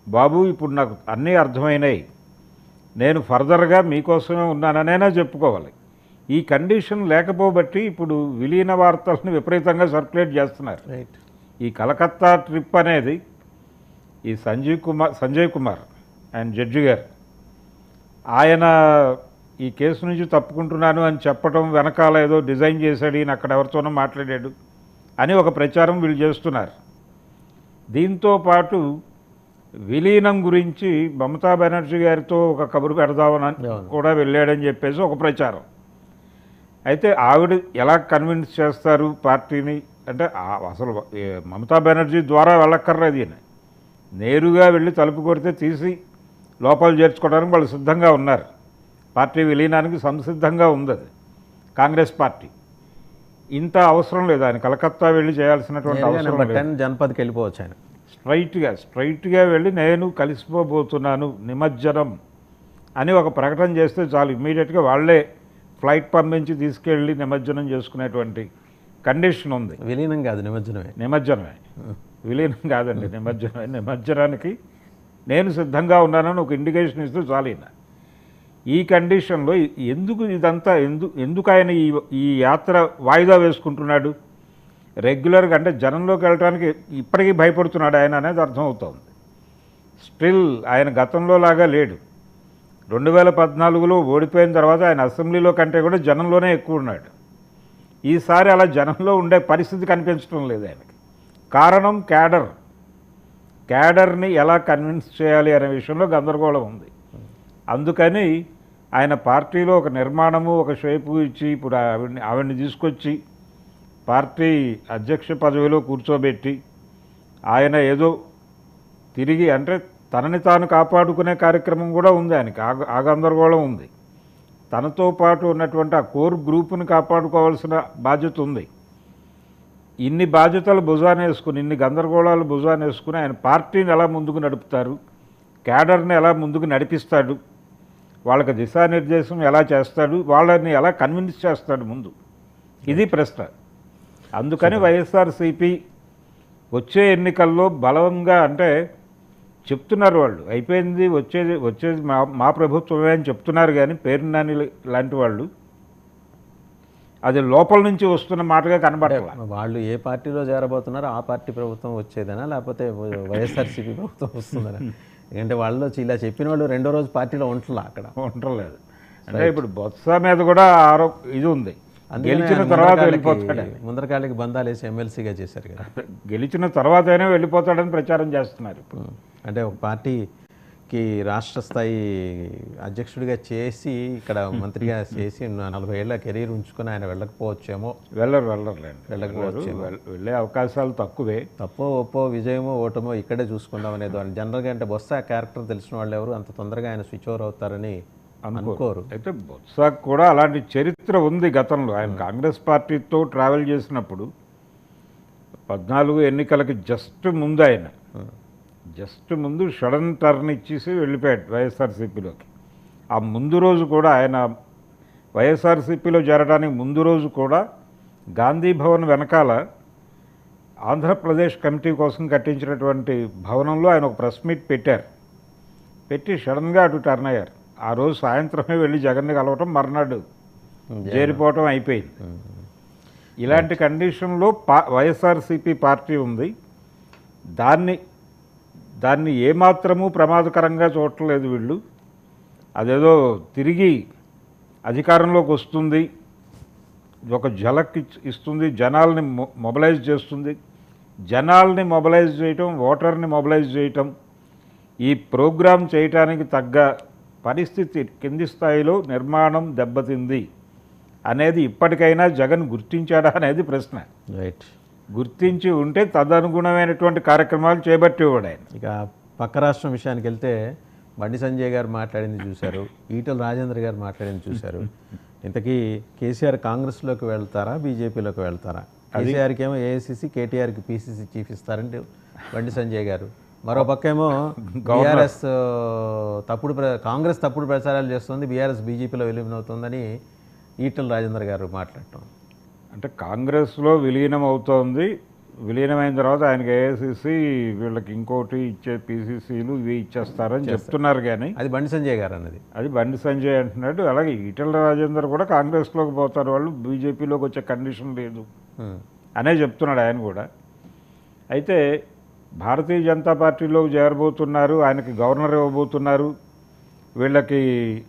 బాబు ఇప్పుడు నాకు అన్నీ అర్థమైనాయి, నేను ఫర్దర్గా మీకోసమే ఉన్నాననైనా చెప్పుకోవాలి. ఈ కండిషన్ లేకపోబట్టి ఇప్పుడు విలీన వార్తలను విపరీతంగా సర్క్యులేట్ చేస్తున్నారు. ఈ కలకత్తా ట్రిప్ అనేది ఈ సంజయ్ కుమార్ ఆయన జడ్జి గారు, ఆయన ఈ కేసు నుంచి తప్పుకుంటున్నాను అని చెప్పడం వెనకాల ఏదో డిజైన్ చేశాడు, ఈయన అక్కడ ఎవరితోనో మాట్లాడాడు అని ఒక ప్రచారం వీళ్ళు చేస్తున్నారు. దీంతో పాటు విలీనం గురించి మమతా బెనర్జీ గారితో ఒక కబురు పెడదామని కూడా వెళ్ళాడని చెప్పేసి ఒక ప్రచారం. అయితే ఆవిడ ఎలా కన్విన్స్ చేస్తారు పార్టీని అంటే, అసలు మమతా బెనర్జీ ద్వారా వెళ్ళక్కర్లేదు, ఈయన నేరుగా వెళ్ళి తలుపు కొడితే తీసి లోపల చేర్చుకోవడానికి వాళ్ళు సిద్ధంగా ఉన్నారు. పార్టీ విలీనానికి సంసిద్ధంగా ఉంది అది కాంగ్రెస్ పార్టీ. ఇంత అవసరం లేదు ఆయన కలకత్తా వెళ్ళి చేయాల్సినటువంటి అవసరం లేదు. జనపదకి వెళ్ళిపోవచ్చు ఆయన స్ట్రైట్గా వెళ్ళి నేను కలిసిపోబోతున్నాను నిమజ్జనం అని ఒక ప్రకటన చేస్తే చాలు, ఇమ్మీడియట్గా వాళ్ళే ఫ్లైట్ పంపించి తీసుకెళ్ళి నిమజ్జనం చేసుకునేటువంటి కండిషన్ ఉంది. విలీనం కాదు, నిమజ్జనమే విలీనం కాదండి, నిమజ్జనానికి నేను సిద్ధంగా ఉన్నానని ఒక ఇండికేషన్ ఇస్తే చాలు. ఈ కండిషన్లో ఎందుకు ఇదంతా ఎందుకు ఆయన ఈ యాత్ర వాయిదా వేసుకుంటున్నాడు? రెగ్యులర్గా అంటే జనంలోకి వెళ్ళడానికి ఇప్పటికీ భయపడుతున్నాడు ఆయన అనేది అర్థమవుతోంది. స్టిల్ ఆయన గతంలో లాగా లేడు. 2014లో ఓడిపోయిన తర్వాత ఆయన అసెంబ్లీలో కంటే కూడా జనంలోనే ఎక్కువ ఉన్నాడు. ఈసారి అలా జనంలో ఉండే పరిస్థితి కనిపించడం లేదు ఆయనకి. కారణం క్యాడర్ని ఎలా కన్విన్స్ చేయాలి అనే విషయంలో గందరగోళం ఉంది. అందుకని ఆయన పార్టీలో ఒక నిర్మాణము, ఒక షేపు ఇచ్చి ఇప్పుడు ఆవిడ్ని తీసుకొచ్చి పార్టీ అధ్యక్ష పదవిలో కూర్చోబెట్టి ఆయన ఏదో తిరిగి అంటే తనని తాను కాపాడుకునే కార్యక్రమం కూడా ఉంది ఆయనకి. ఆ గందరగోళం ఉంది. తనతో పాటు ఉన్నటువంటి ఆ కోర్ గ్రూపుని కాపాడుకోవాల్సిన బాధ్యత ఉంది. ఇన్ని బాధ్యతలు భుజానేసుకుని, ఇన్ని గందరగోళాలు భుజానేసుకుని ఆయన పార్టీని ఎలా ముందుకు నడుపుతారు, క్యాడర్ని ఎలా ముందుకు నడిపిస్తాడు, వాళ్ళకి దిశానిర్దేశం ఎలా చేస్తాడు, వాళ్ళని ఎలా కన్విన్స్ చేస్తాడు ముందు, ఇది ప్రశ్న. అందుకని వైఎస్ఆర్సీపీ వచ్చే ఎన్నికల్లో బలంగా అంటే చెప్తున్నారు వాళ్ళు, అయిపోయింది వచ్చేది మా ప్రభుత్వమే అని చెప్తున్నారు, కానీ పేరు నాని లాంటి వాళ్ళు అది లోపల నుంచి వస్తున్న మాటగా కనబడాలి. వాళ్ళు ఏ పార్టీలో చేరబోతున్నారో ఆ పార్టీ ప్రభుత్వం వచ్చేదనా, లేకపోతే వైఎస్ఆర్సీపీ ప్రభుత్వం వస్తుందనా? ఎందుకంటే వాళ్ళు ఇలా చెప్పిన వాళ్ళు రెండో రోజు పార్టీలో ఉండలేదు. అంటే ఇప్పుడు బొత్స మీద కూడా ఇది ఉంది, గెలిచిన తర్వాత వెళ్ళిపోతాడు, ముందరకాళ్ళకి బంధాలు వేసి ఎమ్మెల్సీగా చేశారు కదా, గెలిచిన తర్వాతైనా వెళ్ళిపోతాడని ప్రచారం చేస్తున్నారు ఇప్పుడు. అంటే ఒక పార్టీ కి రాష్ట్ర స్థాయి అధ్యక్షుడిగా చేసి ఇక్కడ మంత్రిగా చేసి 40 ఏళ్ల కెరీర్ ఉంచుకొని ఆయన వెళ్ళకపోవచ్చేమో, వెళ్ళరులేండి, వెళ్ళకపోవచ్చేమో, వెళ్ళే అవకాశాలు తక్కువే. తప్పో ఒప్పో విజయమో ఓటమో ఇక్కడే చూసుకుందాం అనేది జనరల్గా. అంటే బొత్స క్యారెక్టర్ తెలిసిన వాళ్ళు ఎవరు అంత తొందరగా ఆయన స్విచ్ ఓవర్ అవుతారని అనుకోరు. అయితే బొత్సకు కూడా అలాంటి చరిత్ర ఉంది గతంలో. ఆయన కాంగ్రెస్ పార్టీతో ట్రావెల్ చేసినప్పుడు 14 ఎన్నికలకి జస్ట్ ముందు సడన్ టర్న్ ఇచ్చేసి వెళ్ళిపోయాడు వైఎస్ఆర్సీపీలోకి. ఆ ముందు రోజు కూడా ఆయన వైఎస్ఆర్సీపీలో చేరడానికి ముందు రోజు కూడా గాంధీ భవన్ వెనకాల ఆంధ్రప్రదేశ్ కమిటీ కోసం కట్టించినటువంటి భవనంలో ఆయన ఒక ప్రెస్ మీట్ పెట్టి సడన్గా అటు టర్న్ అయ్యారు. ఆ రోజు సాయంత్రమే వెళ్ళి జగన్ని కలవటం, మర్నాడు చేరిపోవటం అయిపోయింది. ఇలాంటి కండిషన్లో వైఎస్ఆర్సీపీ పార్టీ ఉంది. దాన్ని ఏమాత్రమూ ప్రమాదకరంగా చూడట్లేదు వీళ్ళు. అదేదో తిరిగి అధికారంలోకి వస్తుంది, ఒక ఝలక్ ఇస్తుంది, జనాల్ని మొబలైజ్ చేస్తుంది. జనాల్ని మొబలైజ్ చేయటం, ఓటర్ని మొబలైజ్ చేయటం, ఈ ప్రోగ్రాం చేయటానికి తగ్గ పరిస్థితి కింది స్థాయిలో నిర్మాణం దెబ్బతింది అనేది ఇప్పటికైనా జగన్ గుర్తించాడా అనేది ప్రశ్న. రైట్. గుర్తించి ఉంటే తదనుగుణమైనటువంటి కార్యక్రమాలు చేపట్టేవాడు ఆయన. ఇక పక్క రాష్ట్రం విషయానికి వెళ్తే బండి సంజయ్ గారు మాట్లాడింది చూశారు, ఈటల రాజేంద్ర గారు మాట్లాడింది చూశారు. ఇంతకీ కేసీఆర్ కాంగ్రెస్లోకి వెళ్తారా, బీజేపీలోకి వెళ్తారా? కేసీఆర్కి ఏమో ఏఐసీసీ, కేటీఆర్కి పీసీసీ చీఫ్ ఇస్తారంటే బండి సంజయ్ గారు. మరో పక్కేమో బీఆర్ఎస్ కాంగ్రెస్ తప్పుడు ప్రచారాలు చేస్తుంది, బీఆర్ఎస్ బీజేపీలో విలీనమవుతుందని ఈటల రాజేంద్ర గారు మాట్లాడటం. అంటే కాంగ్రెస్లో విలీనం అవుతోంది, విలీనమైన తర్వాత ఆయనకి ఏఐసీసీ, వీళ్ళకి ఇంకోటి ఇచ్చే పీసీసీలు ఇవి ఇచ్చేస్తారని చెప్తున్నారు. కానీ అది బండి సంజయ్ గారు అన్నది. అది బండి సంజయ్ అంటున్నాడు. అలాగే ఈటల రాజేందర్ కూడా కాంగ్రెస్లోకి పోతారు, వాళ్ళు బీజేపీలోకి వచ్చే కండిషన్ లేదు అనే చెప్తున్నాడు ఆయన కూడా. అయితే భారతీయ జనతా పార్టీలోకి చేరబోతున్నారు, ఆయనకి గవర్నర్ ఇవ్వబోతున్నారు, వీళ్ళకి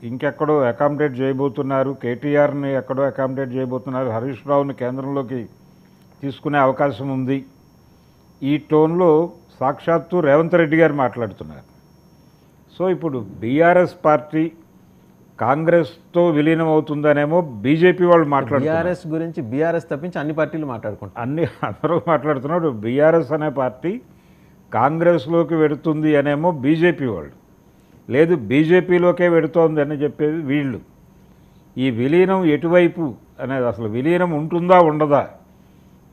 ఇంకెక్కడో అకామిడేట్ చేయబోతున్నారు, కేటీఆర్ని ఎక్కడో అకామిడేట్ చేయబోతున్నారు, హరీష్ రావుని కేంద్రంలోకి తీసుకునే అవకాశం ఉంది. ఈ టోన్లో సాక్షాత్తు రేవంత్ రెడ్డి గారు మాట్లాడుతున్నారు. సో ఇప్పుడు బీఆర్ఎస్ పార్టీ కాంగ్రెస్తో విలీనం అవుతుందనేమో బీజేపీ వాళ్ళు మాట్లాడుతున్నారు. బీఆర్ఎస్ గురించి బీఆర్ఎస్ తప్పించి అన్ని పార్టీలు మాట్లాడుకుంటారు, అందరూ మాట్లాడుతున్నారు. బీఆర్ఎస్ అనే పార్టీ కాంగ్రెస్లోకి వెడుతుంది అనేమో బీజేపీ వాళ్ళు, లేదు బీజేపీలోకే వెడుతోంది అని చెప్పేది వీళ్ళు. ఈ విలీనం ఎటువైపు అనేది, అసలు విలీనం ఉంటుందా ఉండదా,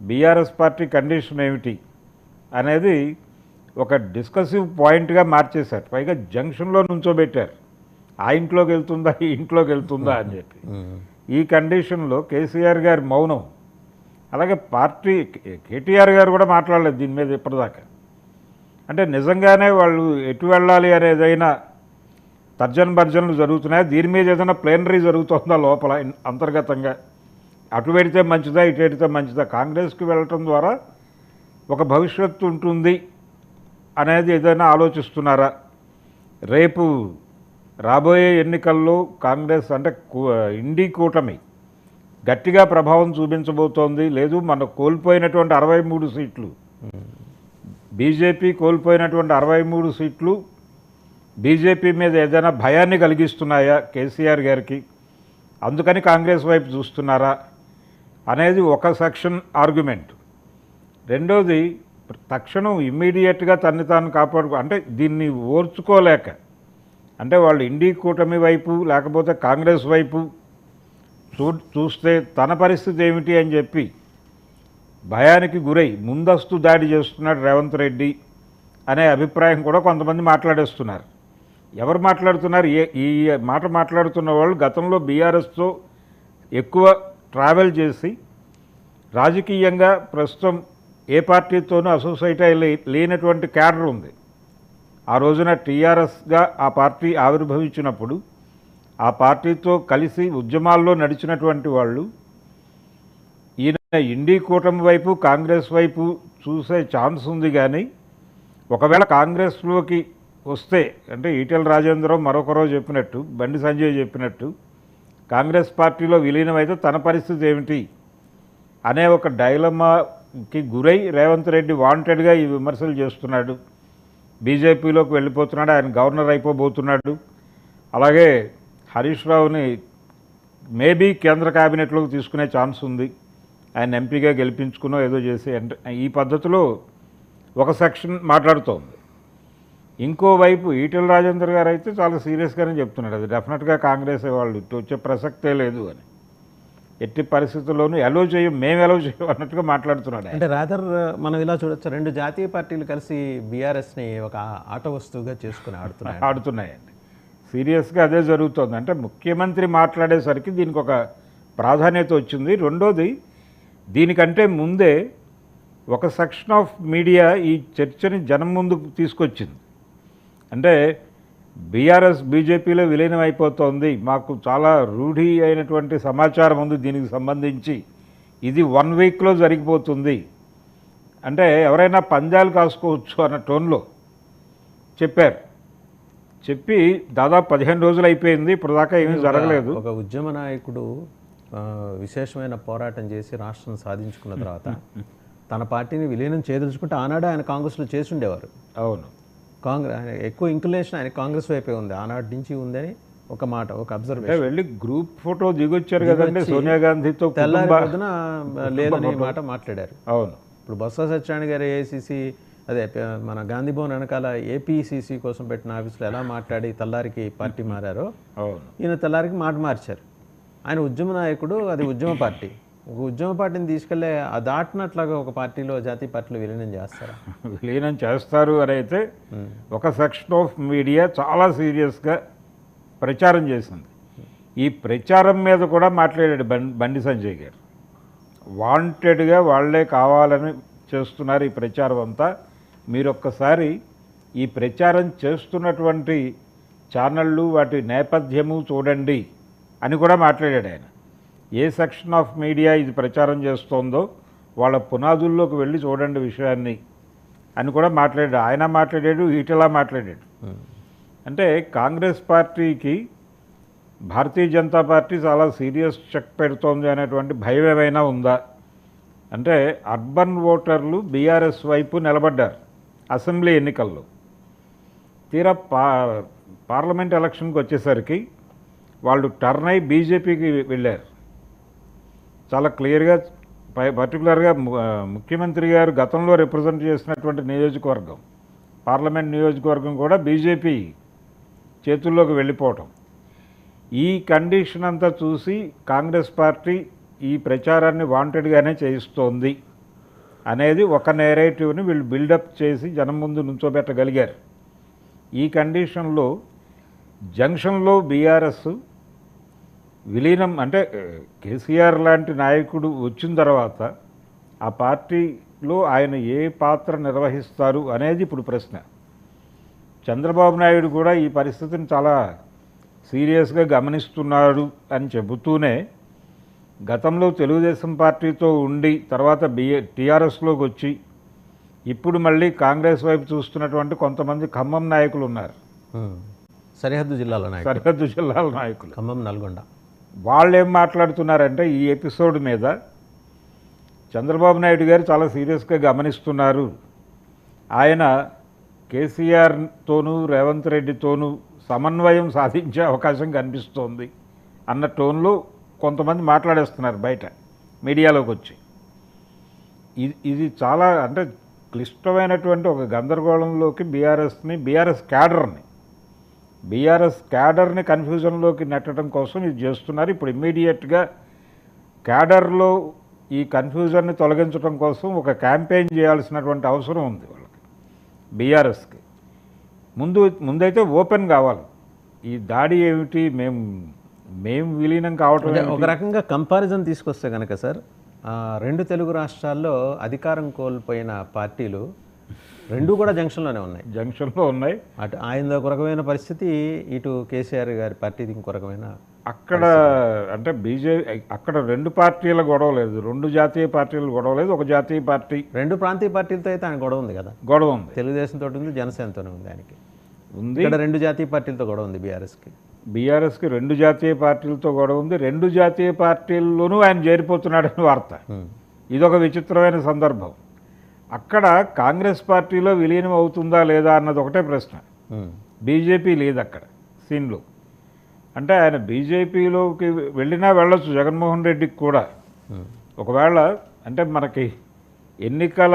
బీఆర్ఎస్ పార్టీ కండిషన్ ఏమిటి అనేది ఒక డిస్కసివ్ పాయింట్గా మార్చేశారు. పైగా జంక్షన్లో నుంచోబెట్టారు, ఆ ఇంట్లోకి వెళ్తుందా ఈ ఇంట్లోకి వెళ్తుందా అని చెప్పి. ఈ కండిషన్లో కేసీఆర్ గారి మౌనం, అలాగే పార్టీ కేటీఆర్ గారు కూడా మాట్లాడలేదు దీని మీద ఇప్పటిదాకా. అంటే నిజంగానే వాళ్ళు ఎటు వెళ్ళాలి అనేదైనా తర్జన భర్జనలు జరుగుతున్నాయి, దీని మీద ఏదైనా ప్లేనరీ జరుగుతుందా లోపల అంతర్గతంగా, అటు పెడితే మంచిదా ఇటు పెడితే మంచిదా, కాంగ్రెస్కి వెళ్ళటం ద్వారా ఒక భవిష్యత్తు ఉంటుంది అనేది ఏదైనా ఆలోచిస్తున్నారా? రేపు రాబోయే ఎన్నికల్లో కాంగ్రెస్ అంటే ఇండి కూటమి గట్టిగా ప్రభావం చూపించబోతోంది. లేదు మన కోల్పోయినటువంటి 63 సీట్లు, బీజేపీ కోల్పోయినటువంటి 63 సీట్లు బీజేపీ మీద ఏదైనా భయాన్ని కలిగిస్తున్నాయా కేసీఆర్ గారికి, అందుకని కాంగ్రెస్ వైపు చూస్తున్నారా అనేది ఒక సెక్షన్ ఆర్గ్యుమెంట్. రెండోది, తక్షణం ఇమ్మీడియట్గా తన్ని తాను అంటే దీన్ని ఓర్చుకోలేక, అంటే వాళ్ళు ఇండి కూటమి వైపు లేకపోతే కాంగ్రెస్ వైపు చూస్తే తన పరిస్థితి ఏమిటి అని చెప్పి భయానికి గురై ముందస్తు దాడి చేస్తున్నాడు రేవంత్ రెడ్డి అనే అభిప్రాయం కూడా కొంతమంది మాట్లాడేస్తున్నారు. ఎవరు మాట్లాడుతున్నారు? ఈ మాట మాట్లాడుతున్న వాళ్ళు గతంలో బీఆర్ఎస్తో ఎక్కువ ట్రావెల్ చేసి రాజకీయంగా ప్రస్తుతం ఏ పార్టీతోనూ అసోసియేట్ లేనటువంటి క్యాడర్ ఉంది. ఆ రోజున టీఆర్ఎస్గా ఆ పార్టీ ఆవిర్భవించినప్పుడు ఆ పార్టీతో కలిసి ఉద్యమాల్లో నడిచినటువంటి వాళ్ళు ఈయన ఇండి కూటమి వైపు కాంగ్రెస్ వైపు చూసే ఛాన్స్ ఉంది. కానీ ఒకవేళ కాంగ్రెస్లోకి వస్తే, అంటే ఈటెల రాజేంద్రం మరొకరో చెప్పినట్టు, బండి సంజయ్ చెప్పినట్టు కాంగ్రెస్ పార్టీలో విలీనమైతే తన పరిస్థితి ఏమిటి అనే ఒక డైలమాకి గురై రేవంత్ రెడ్డి వాంటెడ్గా ఈ విమర్శలు చేస్తున్నాడు. బీజేపీలోకి వెళ్ళిపోతున్నాడు, ఆయన గవర్నర్ అయిపోబోతున్నాడు. అలాగే హరీష్ రావుని మేబీ కేంద్ర క్యాబినెట్లోకి తీసుకునే ఛాన్స్ ఉంది, ఆయన ఎంపీగా గెలిపించుకునో ఏదో చేసి అంటే ఈ పద్ధతిలో ఒక సెక్షన్ మాట్లాడుతోంది. ఇంకోవైపు ఈటెల రాజేందర్ గారు అయితే చాలా సీరియస్గానే చెప్తున్నాడు, అది డెఫినెట్గా కాంగ్రెస్ వాళ్ళు ఇటు వచ్చే ప్రసక్తే లేదు అని, ఎట్టి పరిస్థితుల్లోనూ ఎలో చేయం, మేము ఎలో చేయం అన్నట్టుగా మాట్లాడుతున్నాడు. అంటే రాదర్ మనం ఇలా చూడొచ్చు, రెండు జాతీయ పార్టీలు కలిసి బీఆర్ఎస్ని ఒక ఆట వస్తువుగా చేసుకుని ఆడుతున్నాయండి. సీరియస్గా అదే జరుగుతోంది. అంటే ముఖ్యమంత్రి మాట్లాడేసరికి దీనికి ఒక ప్రాధాన్యత వచ్చింది. రెండోది, దీనికంటే ముందే ఒక సెక్షన్ ఆఫ్ మీడియా ఈ చర్చని జనం ముందుకు తీసుకొచ్చింది. అంటే బీఆర్ఎస్ బీజేపీలో విలీనం అయిపోతోంది, మాకు చాలా రూఢి అయినటువంటి సమాచారం ఉంది దీనికి సంబంధించి, ఇది 1 వీక్లో జరిగిపోతుంది అంటే ఎవరైనా పందాలు కాసుకోవచ్చు అన్న టోన్లో చెప్పారు. చెప్పి దాదాపు 15 రోజులు అయిపోయింది, ఇప్పుడు దాకా ఏమీ జరగలేదు. ఒక ఉద్యమ నాయకుడు విశేషమైన పోరాటం చేసి రాష్ట్రం సాధించుకున్న తర్వాత తన పార్టీని విలీనం చేయదలుచుకుంటే ఆనాడు ఆయన కాంగ్రెస్లో చేసి ఉండేవారు. అవును, ఆయన ఎక్కువ ఇంక్లినేషన్ ఆయన కాంగ్రెస్ వైపే ఉంది, ఆనాటి నుంచి ఉందని ఒక మాట, ఒక అబ్జర్వేషన్. వెళ్ళి గ్రూప్ ఫోటో దిగొచ్చారు కదండి సోనియా గాంధీతో, తెల్లారి పొద్దున లేదని మాట మాట్లాడారు. అవును, ఇప్పుడు బొత్స సత్యనారాయణ గారు ఏఐసిసి అదే మన గాంధీ భవన్ వెనకాల ఏపీసీసీ కోసం పెట్టిన ఆఫీసులో ఎలా మాట్లాడి తెల్లారికి పార్టీ మారారో అవును, ఈయన తెల్లారికి మాట మార్చారు. ఆయన ఉద్యమ నాయకుడు, అది ఉద్యమ పార్టీ. ఒక ఉద్యమ పార్టీని తీసుకెళ్లే ఆ దాటినట్లాగా ఒక పార్టీలో జాతీయ పార్టీలో విలీనం చేస్తారా? విలీనం చేస్తారు అని అయితే ఒక సెక్షన్ ఆఫ్ మీడియా చాలా సీరియస్గా ప్రచారం చేసింది. ఈ ప్రచారం మీద కూడా మాట్లాడాడు బండి సంజయ్ గారు. వాంటెడ్గా వాళ్లే కావాలని చేస్తున్నారు ఈ ప్రచారం అంతా, మీరు ఒక్కసారి ఈ ప్రచారం చేస్తున్నటువంటి ఛానళ్ళు వాటి నేపథ్యము చూడండి అని కూడా మాట్లాడాడు ఆయన. ఏ సెక్షన్ ఆఫ్ మీడియా ఇది ప్రచారం చేస్తోందో వాళ్ళ పునాదుల్లోకి వెళ్ళి చూడండి విషయాన్ని అని కూడా మాట్లాడాడు. ఆయన మాట్లాడాడు, ఈటెలా మాట్లాడాడు. అంటే కాంగ్రెస్ పార్టీకి భారతీయ జనతా పార్టీ చాలా సీరియస్ చెక్ పెడుతోంది అనేటువంటి భయం ఏమైనా ఉందా అంటే, అర్బన్ ఓటర్లు బీఆర్ఎస్ వైపు నిలబడ్డారు అసెంబ్లీ ఎన్నికల్లో. తీరా పార్లమెంట్ ఎలక్షన్కి వచ్చేసరికి వాళ్ళు టర్న్ అయి బీజేపీకి వెళ్ళారు. చాలా క్లియర్గా, పర్టికులర్గా ముఖ్యమంత్రి గారు గతంలో రిప్రజెంట్ చేసినటువంటి నియోజకవర్గం, పార్లమెంట్ నియోజకవర్గం కూడా బీజేపీ చేతుల్లోకి వెళ్ళిపోవటం, ఈ కండిషన్ అంతా చూసి కాంగ్రెస్ పార్టీ ఈ ప్రచారాన్ని వాంటెడ్గానే చేయిస్తోంది అనేది ఒక నేరేటివ్ని వీళ్ళు బిల్డప్ చేసి జనం ముందు నుంచోబెట్టగలిగారు. ఈ కండిషన్లో జంక్షన్లో బీఆర్ఎస్ విలీనం అంటే కేసీఆర్ లాంటి నాయకుడు వచ్చిన తర్వాత ఆ పార్టీలో ఆయన ఏ పాత్ర నిర్వహిస్తారు అనేది ఇప్పుడు ప్రశ్న. చంద్రబాబు నాయుడు కూడా ఈ పరిస్థితిని చాలా సీరియస్గా గమనిస్తున్నాడు అని చెబుతూనే, గతంలో తెలుగుదేశం పార్టీతో ఉండి తర్వాత టీఆర్ఎస్లోకి వచ్చి ఇప్పుడు మళ్ళీ కాంగ్రెస్ వైపు చూస్తున్నటువంటి కొంతమంది ఖమ్మం నాయకులు ఉన్నారు. సరిహద్దు జిల్లాల నాయకులు ఖమ్మం, నల్గొండ. వాళ్ళు ఏం మాట్లాడుతున్నారంటే ఈ ఎపిసోడ్ మీద చంద్రబాబు నాయుడు గారు చాలా సీరియస్గా గమనిస్తున్నారు, ఆయన కేసీఆర్తోనూ రేవంత్ రెడ్డితోనూ సమన్వయం సాధించే అవకాశం కనిపిస్తోంది అన్న టోన్లో కొంతమంది మాట్లాడేస్తున్నారు బయట మీడియాలోకి వచ్చి. ఇది చాలా అంటే క్లిష్టమైనటువంటి ఒక గందరగోళంలోకి బీఆర్ఎస్ క్యాడర్ని కన్ఫ్యూజన్లోకి నెట్టడం కోసం ఇది చేస్తున్నారు. ఇప్పుడు ఇమ్మీడియట్గా క్యాడర్లో ఈ కన్ఫ్యూజన్ని తొలగించడం కోసం ఒక క్యాంపెయిన్ చేయాల్సినటువంటి అవసరం ఉంది వాళ్ళకి, బీఆర్ఎస్కి. ముందైతే ఓపెన్ కావాలి, ఈ దాడి ఏమిటి, మేము విలీనం కావటం. ఒక రకంగా కంపారిజన్ తీసుకొస్తే కనుక సార్, 2 తెలుగు రాష్ట్రాల్లో అధికారం కోల్పోయిన పార్టీలు 2 కూడా జంక్షన్లో ఉన్నాయి. అటు ఆయన ఒక రకమైన పరిస్థితి, ఇటు కేసీఆర్ గారి పార్టీది ఇంకో రకమైన. అక్కడ అంటే అక్కడ 2 పార్టీల గొడవ లేదు, 2 జాతీయ పార్టీల గొడవ లేదు, ఒక జాతీయ పార్టీ. 2 ప్రాంతీయ పార్టీలతో అయితే ఆయన గొడవ ఉంది కదా, గొడవ ఉంది. తెలుగుదేశంతో ఉంది, జనసేనతోనే ఉంది ఆయనకి. ఇక్కడ 2 జాతీయ పార్టీలతో గొడవ ఉంది బీఆర్ఎస్కి 2 జాతీయ పార్టీలతో గొడవ ఉంది. 2 జాతీయ పార్టీల్లోనూ ఆయన చేరిపోతున్నాడని వార్త. ఇదొక విచిత్రమైన సందర్భం. అక్కడ కాంగ్రెస్ పార్టీలో విలీనం అవుతుందా లేదా అన్నది ఒకటే ప్రశ్న. బీజేపీ లేదు అక్కడ సీన్లో. అంటే ఆయన బీజేపీలోకి వెళ్ళినా వెళ్ళొచ్చు జగన్మోహన్ రెడ్డికి కూడా. ఒకవేళ అంటే మనకి ఎన్నికల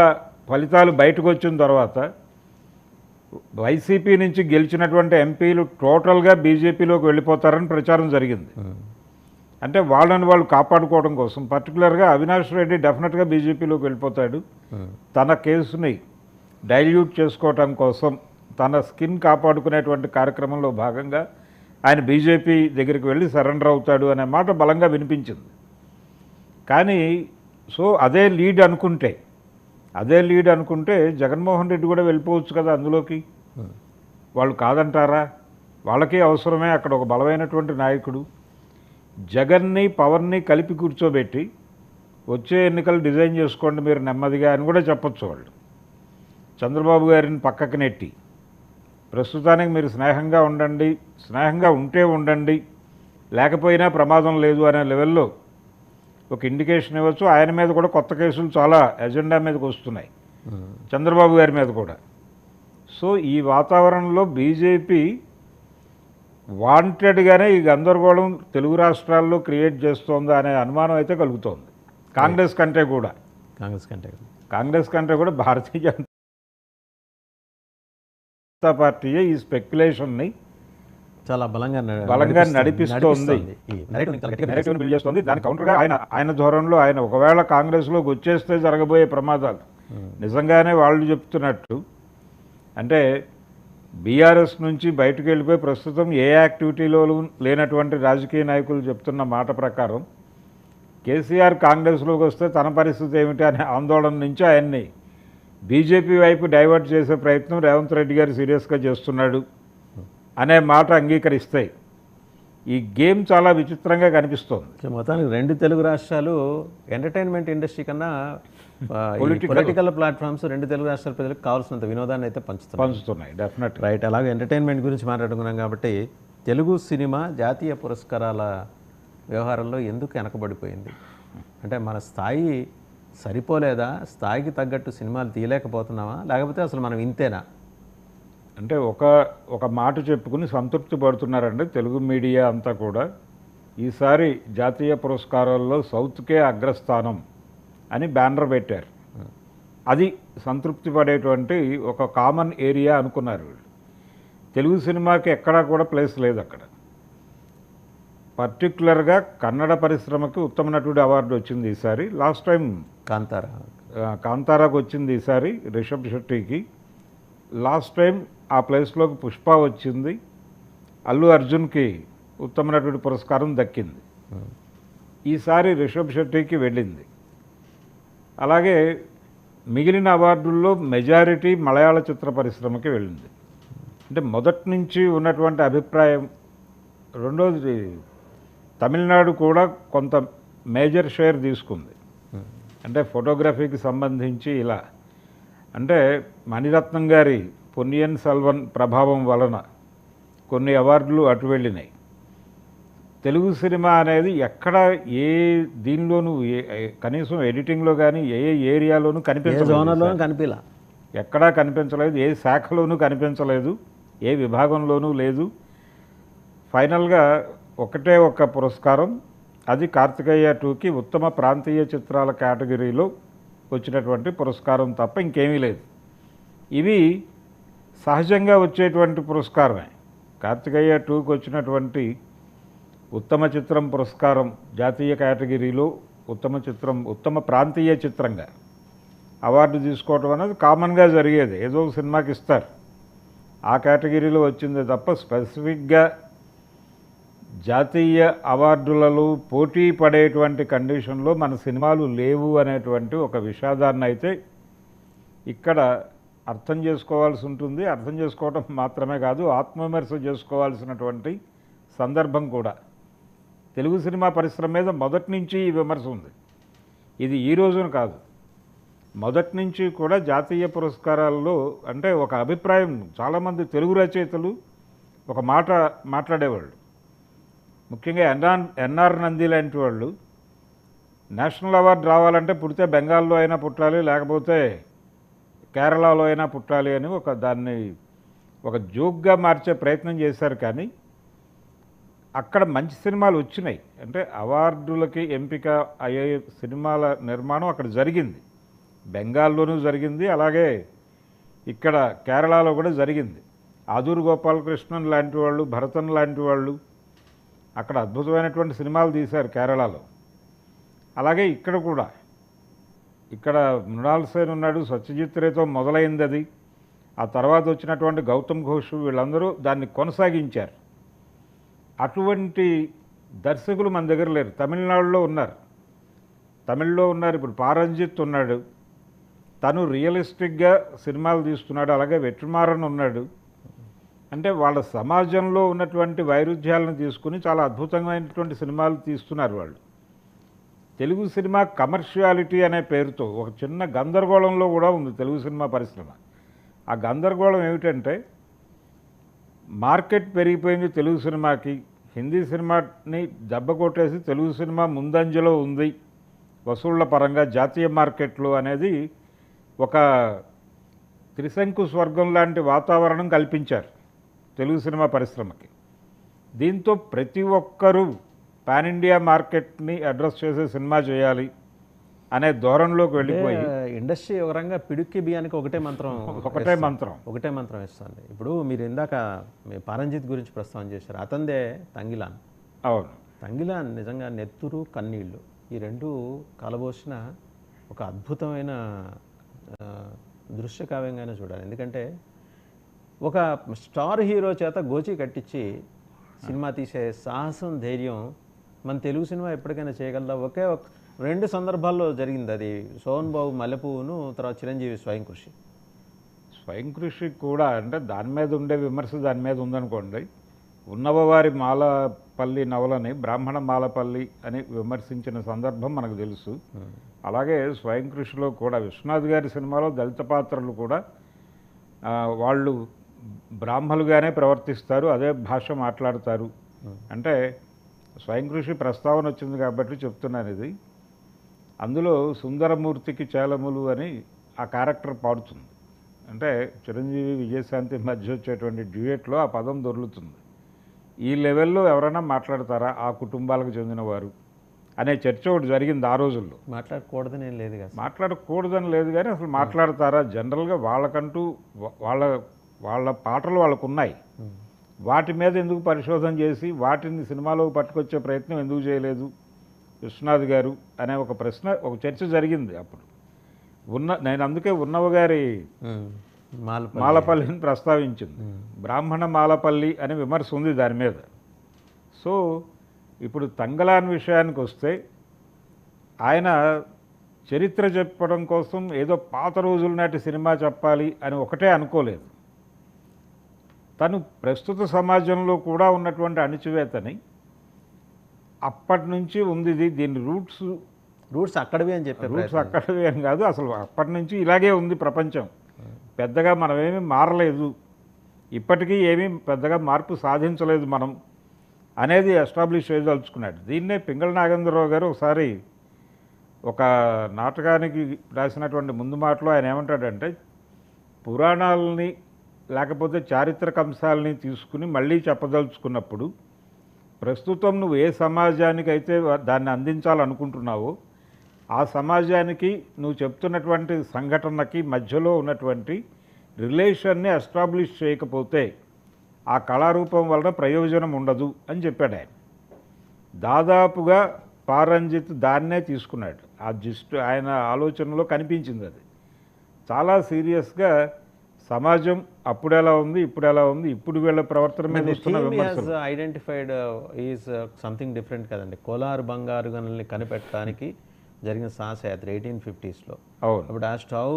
ఫలితాలు బయటకు వచ్చిన తర్వాత వైసీపీ నుంచి గెలిచినటువంటి ఎంపీలు టోటల్గా బీజేపీలోకి వెళ్ళిపోతారని ప్రచారం జరిగింది. అంటే వాళ్ళని వాళ్ళు కాపాడుకోవడం కోసం పర్టికులర్గా అవినాష్ రెడ్డి డెఫినెట్గా బీజేపీలోకి వెళ్ళిపోతాడు. తన కేసుని డైల్యూట్ చేసుకోవటం కోసం తన స్కిన్ కాపాడుకునేటువంటి కార్యక్రమంలో భాగంగా ఆయన బీజేపీ దగ్గరికి వెళ్ళి సరెండర్ అవుతాడు అనే మాట బలంగా వినిపించింది. కానీ సో అదే లీడ్ అనుకుంటే జగన్మోహన్ రెడ్డి కూడా వెళ్ళిపోవచ్చు కదా అందులోకి. వాళ్ళు కాదంటారా? వాళ్ళకే అవసరమే అక్కడ ఒక బలమైనటువంటి నాయకుడు. జగన్ని పవర్ని కలిపి కూర్చోబెట్టి వచ్చే ఎన్నికలు డిజైన్ చేసుకోండి మీరు నెమ్మదిగా అని కూడా చెప్పొచ్చు వాళ్ళు. చంద్రబాబు గారిని పక్కకి నెట్టి ప్రస్తుతానికి మీరు స్నేహంగా ఉండండి, స్నేహంగా ఉంటే ఉండండి, లేకపోయినా ప్రమాదం లేదు అనే లెవెల్లో ఒక ఇండికేషన్ ఇవ్వచ్చు. ఆయన మీద కూడా కొత్త కేసులు చాలా ఎజెండా మీదకి వస్తున్నాయి, చంద్రబాబు గారి మీద కూడా. సో ఈ వాతావరణంలో బీజేపీ వాంటెడ్గానే ఈ గందరగోళం తెలుగు రాష్ట్రాల్లో క్రియేట్ చేస్తోందా అనే అనుమానం అయితే కలుగుతోంది. కాంగ్రెస్ కంటే కూడా భారతీయ జనతా పార్టీయే ఈ స్పెక్యులేషన్ని చాలా బలంగా నడిపిస్తోంది, నెరేటివ్ని బిల్డ్ చేస్తోంది. దాని కౌంటర్గా ఆయన ధోరణిలో ఆయన ఒకవేళ కాంగ్రెస్లోకి వచ్చేస్తే జరగబోయే ప్రమాదాలు నిజంగానే వాళ్ళు చెప్తున్నట్టు అంటే బీఆర్ఎస్ నుంచి బయటకు వెళ్ళిపోయి ప్రస్తుతం ఏ యాక్టివిటీలోనూ లేనటువంటి రాజకీయ నాయకులు చెప్తున్న మాట ప్రకారం కేసీఆర్ కాంగ్రెస్లోకి వస్తే తన పరిస్థితి ఏమిటి అనే ఆందోళన నుంచి ఆయన్ని బీజేపీ వైపు డైవర్ట్ చేసే ప్రయత్నం రేవంత్ రెడ్డి గారు సీరియస్గా చేస్తున్నాడు అనే మాట అంగీకరిస్తాయి. ఈ గేమ్ చాలా విచిత్రంగా కనిపిస్తోంది. మొత్తానికి రెండు తెలుగు రాష్ట్రాలు ఎంటర్టైన్మెంట్ ఇండస్ట్రీ కన్నా పొలిటికల్ ప్లాట్ఫామ్స్ రెండు తెలుగు రాష్ట్రాల ప్రజలకు కావాల్సినంత వినోదాన్ని అయితే పంచుతున్నాయి. Definite right. అలాగే ఎంటర్టైన్మెంట్ గురించి మాట్లాడుకున్నాం కాబట్టి తెలుగు సినిమా జాతీయ పురస్కారాల వ్యవహారంలో ఎందుకు వెనకబడిపోయింది? అంటే మన స్థాయి సరిపోలేదా? స్థాయికి తగ్గట్టు సినిమాలు తీయలేకపోతున్నామా? లేకపోతే అసలు మనం ఇంతేనా? అంటే ఒక మాట చెప్పుకుని సంతృప్తి పడుతున్నారండి తెలుగు మీడియా అంతా కూడా. ఈసారి జాతీయ పురస్కారాల్లో సౌత్కే అగ్రస్థానం అని బ్యానర్ పెట్టారు. అది సంతృప్తి పడేటువంటి ఒక కామన్ ఏరియా అనుకున్నారు వీళ్ళు. తెలుగు సినిమాకి ఎక్కడా కూడా ప్లేస్ లేదు అక్కడ. పర్టికులర్గా కన్నడ పరిశ్రమకి ఉత్తమ నటుడి అవార్డు వచ్చింది ఈసారి. లాస్ట్ టైం కాంతారాకు వచ్చింది, ఈసారి రిషబ్ శెట్టికి. లాస్ట్ టైం ఆ ప్లేస్లోకి పుష్ప వచ్చింది, అల్లు అర్జున్కి ఉత్తమ నటుడి పురస్కారం దక్కింది. ఈసారి రిషబ్ శెట్టికి వెళ్ళింది. అలాగే మిగిలిన అవార్డుల్లో మెజారిటీ మలయాళ చిత్ర పరిశ్రమకి వెళ్ళింది. అంటే మొదటి నుంచి ఉన్నటువంటి అభిప్రాయం. రెండోది తమిళనాడు కూడా కొంత మేజర్ షేర్ తీసుకుంది. అంటే ఫోటోగ్రఫీకి సంబంధించి ఇలా అంటే మణిరత్నం గారి పొన్నియిన్ సెల్వన్ ప్రభావం వలన కొన్ని అవార్డులు అటు వెళ్ళినాయి. తెలుగు సినిమా అనేది ఎక్కడ ఏ దీనిలోనూ కనీసం ఎడిటింగ్లో కానీ ఏ ఏరియాలోనూ కనిపించలేదు, ఎక్కడా కనిపించలేదు, ఏ శాఖలోనూ కనిపించలేదు, ఏ విభాగంలోనూ లేదు. ఫైనల్గా ఒకటే ఒక్క పురస్కారం, అది కార్తికేయ 2కి ఉత్తమ ప్రాంతీయ చిత్రాల కేటగిరీలో వచ్చినటువంటి పురస్కారం తప్ప ఇంకేమీ లేదు. ఇవి సహజంగా వచ్చేటువంటి పురస్కారమే. కార్తికేయ 2కి వచ్చినటువంటి ఉత్తమ చిత్రం పురస్కారం జాతీయ కేటగిరీలో ఉత్తమ ప్రాంతీయ చిత్రంగా అవార్డు తీసుకోవడం అనేది కామన్గా జరిగేది. ఏదో సినిమాకి ఇస్తారు, ఆ కేటగిరీలో వచ్చిందే తప్ప స్పెసిఫిక్గా జాతీయ అవార్డులలో పోటీ పడేటువంటి కండిషన్లో మన సినిమాలు లేవు అనేటువంటి ఒక విషాదాన్ని అయితే ఇక్కడ అర్థం చేసుకోవాల్సి ఉంటుంది. అర్థం చేసుకోవడం మాత్రమే కాదు, ఆత్మవిమర్శ చేసుకోవాల్సినటువంటి సందర్భం కూడా. తెలుగు సినిమా పరిశ్రమ మీద మొదటి నుంచి ఈ విమర్శ ఉంది. ఇది ఈ రోజున కాదు, మొదటి నుంచి కూడా జాతీయ పురస్కారాల్లో అంటే ఒక అభిప్రాయం. చాలామంది తెలుగు రచయితలు ఒక మాట మాట్లాడేవాళ్ళు, ముఖ్యంగా ఎన్ఆర్ నంది లాంటి వాళ్ళు. నేషనల్ అవార్డు రావాలంటే పుడితే బెంగాల్లో అయినా పుట్టాలి, లేకపోతే కేరళలో అయినా పుట్టాలి అని దాన్ని ఒక జోక్గా మార్చే ప్రయత్నం చేశారు. కానీ అక్కడ మంచి సినిమాలు వచ్చినాయి. అంటే అవార్డులకి ఎంపిక అయ్యే సినిమాల నిర్మాణం అక్కడ జరిగింది. బెంగాల్లోనూ జరిగింది, అలాగే ఇక్కడ కేరళలో కూడా జరిగింది. ఆదూరు గోపాలకృష్ణన్ లాంటి వాళ్ళు, భరతన్ లాంటి వాళ్ళు అక్కడ అద్భుతమైనటువంటి సినిమాలు తీశారు కేరళలో. అలాగే ఇక్కడ కూడా, ఇక్కడ మృణాల్ సేన్ ఉన్నాడు, సత్యజిత్ రేతో మొదలైంది అది. ఆ తర్వాత వచ్చినటువంటి గౌతమ్ ఘోష్ వీళ్ళందరూ దాన్ని కొనసాగించారు. అటువంటి దర్శకులు మన దగ్గర లేరు. తమిళనాడులో ఉన్నారు, ఇప్పుడు పారంజిత్ ఉన్నాడు, తను రియలిస్టిక్గా సినిమాలు తీస్తున్నాడు. అలాగే వెట్రిమారన్ ఉన్నాడు. అంటే వాళ్ళ సమాజంలో ఉన్నటువంటి వైరుధ్యాలను తీసుకుని చాలా అద్భుతమైనటువంటి సినిమాలు తీస్తున్నారు వాళ్ళు. తెలుగు సినిమా కమర్షియాలిటీ అనే పేరుతో ఒక చిన్న గందరగోళంలో కూడా ఉంది తెలుగు సినిమా పరిశ్రమ. ఆ గందరగోళం ఏమిటంటే, మార్కెట్ పెరిగిపోయింది తెలుగు సినిమాకి, హిందీ సినిమాని దెబ్బ కొట్టేసి తెలుగు సినిమా ముందంజలో ఉంది వసూళ్ల పరంగా జాతీయ మార్కెట్లో అనేది ఒక త్రిశంకు స్వర్గం లాంటి వాతావరణం కల్పించారు తెలుగు సినిమా పరిశ్రమకి. దీంతో ప్రతి ఒక్కరూ పాన్ ఇండియా మార్కెట్ని అడ్రస్ చేసే సినిమా చేయాలి అనే ధోరణిలోకి వెళ్ళిపోయి ఇండస్ట్రీ ఒక రంగా పిడుక్కి బియ్యానికి ఒకటే మంత్రం ఇస్తుంది. ఇప్పుడు మీరు ఇందాక పారంజిత్ గురించి ప్రస్తావన చేశారు. అతందే తంగిలాన్. అవును, తంగిలాన్ నిజంగా నెత్తురు కన్నీళ్ళు ఈ రెండు కలబోసిన ఒక అద్భుతమైన దృశ్య కావ్యంగానే చూడాలి. ఎందుకంటే ఒక స్టార్ హీరో చేత గోచి కట్టించి సినిమా తీసే సాహసం, ధైర్యం మన తెలుగు సినిమా ఎప్పటికైనా చేయగలదా? ఒకే రెండు సందర్భాల్లో జరిగింది అది. సోహన్ బాబు మల్లెపువ్వును, తర్వాత చిరంజీవి స్వయం కృషి కూడా. అంటే దాని మీద ఉండే విమర్శ దాని మీద ఉందనుకోండి. ఉన్నవవారి మాలపల్లి నవలని బ్రాహ్మణ మాలపల్లి అని విమర్శించిన సందర్భం మనకు తెలుసు. అలాగే స్వయం కృషిలో కూడా విశ్వనాథ్ గారి సినిమాలో దళిత పాత్రలు కూడా వాళ్ళు బ్రాహ్మలుగానే ప్రవర్తిస్తారు, అదే భాష మాట్లాడతారు. అంటే స్వయం కృషి ప్రస్తావన వచ్చింది కాబట్టి చెప్తున్నాను ఇది. అందులో సుందరమూర్తికి చేలములు అని ఆ క్యారెక్టర్ పాడుతుంది. అంటే చిరంజీవి విజయశాంతి మధ్య వచ్చేటువంటి డ్యూయెట్లో ఆ పదం దొర్లుతుంది. ఈ లెవెల్లో ఎవరైనా మాట్లాడతారా ఆ కుటుంబాలకు చెందినవారు అనే చర్చ ఒకటి జరిగింది ఆ రోజుల్లో. మాట్లాడకూడదని లేదు కానీ అసలు మాట్లాడతారా? జనరల్గా వాళ్ళకంటూ వాళ్ళ పాటలు వాళ్ళకు ఉన్నాయి. వాటి మీద ఎందుకు పరిశోధన చేసి వాటిని సినిమాలోకి పట్టుకొచ్చే ప్రయత్నం ఎందుకు చేయలేదు విశ్వనాథ్ గారు అనే ఒక ప్రశ్న, ఒక చర్చ జరిగింది అప్పుడు. నేను అందుకే ఉన్నవ గారి మాలపల్లిని ప్రస్తావించింది. బ్రాహ్మణ మాలపల్లి అనే విమర్శ ఉంది దాని మీద. సో ఇప్పుడు తంగలాన్ విషయానికి వస్తే, ఆయన చరిత్ర చెప్పడం కోసం ఏదో పాత రోజుల నాటి సినిమా చెప్పాలి అని ఒకటే అనుకోలేదు. తను ప్రస్తుత సమాజంలో కూడా ఉన్నటువంటి అణిచివేతని అప్పటి నుంచి ఉంది. దీని రూట్స్ అక్కడవి అని కాదు, అసలు అప్పటి నుంచి ఇలాగే ఉంది ప్రపంచం. పెద్దగా మనమేమీ మారలేదు, ఇప్పటికీ ఏమీ పెద్దగా మార్పు సాధించలేదు మనం అనేది ఎస్టాబ్లిష్ చేయదలుచుకున్నాడు. దీన్నే పింగళ నాగేంద్రరావు గారు ఒకసారి ఒక నాటకానికి రాసినటువంటి ముందు మాటలో ఆయన ఏమంటాడంటే, పురాణాలని లేకపోతే చారిత్రక అంశాలని తీసుకుని మళ్ళీ చెప్పదలుచుకున్నప్పుడు ప్రస్తుతం నువ్వు ఏ సమాజానికైతే దాన్ని అందించాలనుకుంటున్నావో ఆ సమాజానికి నువ్వు చెప్తున్నటువంటి సంఘటనకి మధ్యలో ఉన్నటువంటి రిలేషన్ని ఎస్టాబ్లిష్ చేయకపోతే ఆ కళారూపం వలన ప్రయోజనం ఉండదు అని చెప్పాడు ఆయన. దాదాపుగా పారంజిత్ దాన్నే తీసుకున్నాడు. ఆ జిస్ట్ ఆయన ఆలోచనలో కనిపించింది. అది చాలా సీరియస్గా సమాజం అప్పుడు ఎలా ఉంది, ఇప్పుడు ఎలా ఉంది, ఇప్పుడు వీళ్ళ ప్రవర్తన మీద ఐడెంటిఫైడ్ ఈజ్ సంథింగ్ డిఫరెంట్ కదండి. కోలార్ బంగారు గనుల్ని కనిపెట్టడానికి జరిగిన సాహసయాత్ర 1850s. అవును. అప్పుడు ఆ స్టవ్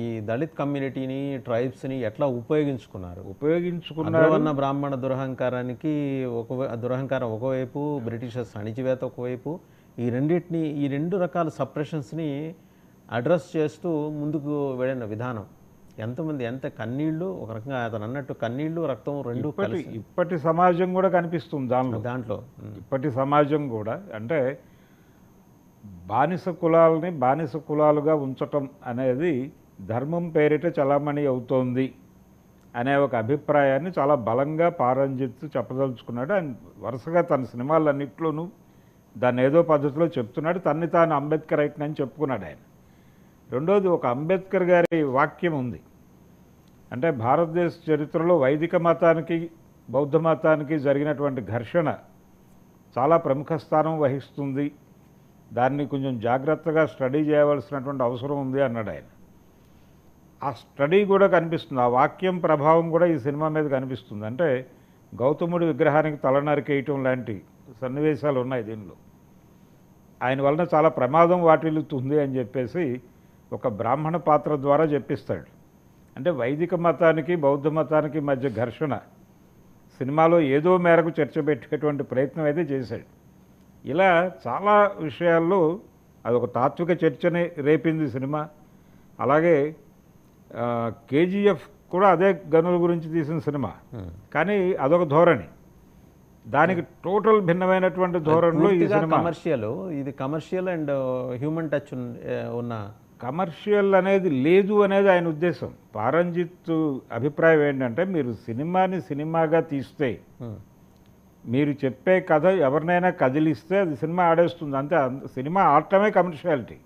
ఈ దళిత్ కమ్యూనిటీని, ట్రైబ్స్ని ఎట్లా ఉపయోగించుకున్నారు అగ్రవర్ణ బ్రాహ్మణ దురహంకారం ఒకవైపు, బ్రిటిషర్స్ అణిచివేత ఒకవైపు, ఈ రెండు రకాల సప్రెషన్స్ని అడ్రస్ చేస్తూ ముందుకు వెళ్ళిన విధానం, ఎంతమంది ఎంత కన్నీళ్ళు, ఒక రకంగా అతను అన్నట్టు కన్నీళ్ళు రక్తం రెండు ఇప్పటి సమాజం కూడా కనిపిస్తుంది దాంట్లో. ఇప్పటి సమాజం కూడా అంటే బానిస కులాలని బానిస కులాలుగా ఉంచటం అనేది ధర్మం పేరిట చలామణి అవుతోంది అనే ఒక అభిప్రాయాన్ని చాలా బలంగా పారంజిత్ చెప్పదలుచుకున్నాడు. ఆయన వరుసగా తన సినిమాలన్నింటిలోనూ దాన్ని ఏదో పద్ధతిలో చెప్తున్నాడు. తన్ని తాను అంబేద్కర్ అని చెప్పుకున్నాడు ఆయన. రెండోది, ఒక అంబేద్కర్ గారి వాక్యం ఉంది. అంటే భారతదేశ చరిత్రలో వైదిక మతానికి బౌద్ధ మతానికి జరిగినటువంటి ఘర్షణ చాలా ప్రముఖ స్థానం వహిస్తుంది, దాన్ని కొంచెం జాగ్రత్తగా స్టడీ చేయవలసినటువంటి అవసరం ఉంది అన్నాడు ఆయన. ఆ స్టడీ కూడా కనిపిస్తుంది, ఆ వాక్యం ప్రభావం కూడా ఈ సినిమా మీద కనిపిస్తుంది. అంటే గౌతముడి విగ్రహానికి తలనరికేయటం లాంటి సన్నివేశాలు ఉన్నాయి దీనిలో. ఆయన వలన చాలా ప్రమాదం వాటిల్లుతుంది అని చెప్పేసి ఒక బ్రాహ్మణ పాత్ర ద్వారా చెప్పిస్తాడు. అంటే వైదిక మతానికి బౌద్ధ మతానికి మధ్య ఘర్షణ సినిమాలో ఏదో మేరకు చర్చ పెట్టేటువంటి ప్రయత్నం అయితే చేశాడు. ఇలా చాలా విషయాల్లో అదొక తాత్విక చర్చని రేపింది సినిమా. అలాగే కేజీఎఫ్ కూడా అదే గనుల గురించి తీసిన సినిమా, కానీ అదొక ధోరణి, దానికి టోటల్ భిన్నమైనటువంటి ధోరణిలో ఈ సినిమా. కమర్షియల్, ఇది కమర్షియల్ అండ్ హ్యూమన్ టచ్ ఉన్న. కమర్షియల్ అనేది లేదు అనేది ఆయన ఉద్దేశం. పారంజిత్ అభిప్రాయం ఏంటంటే, మీరు సినిమాని సినిమాగా తీస్తే, మీరు చెప్పే కథ ఎవరినైనా కదిలిస్తే అది సినిమా ఆడేస్తుంది అంతే. సినిమా ఆడటమే కమర్షియాలిటీ.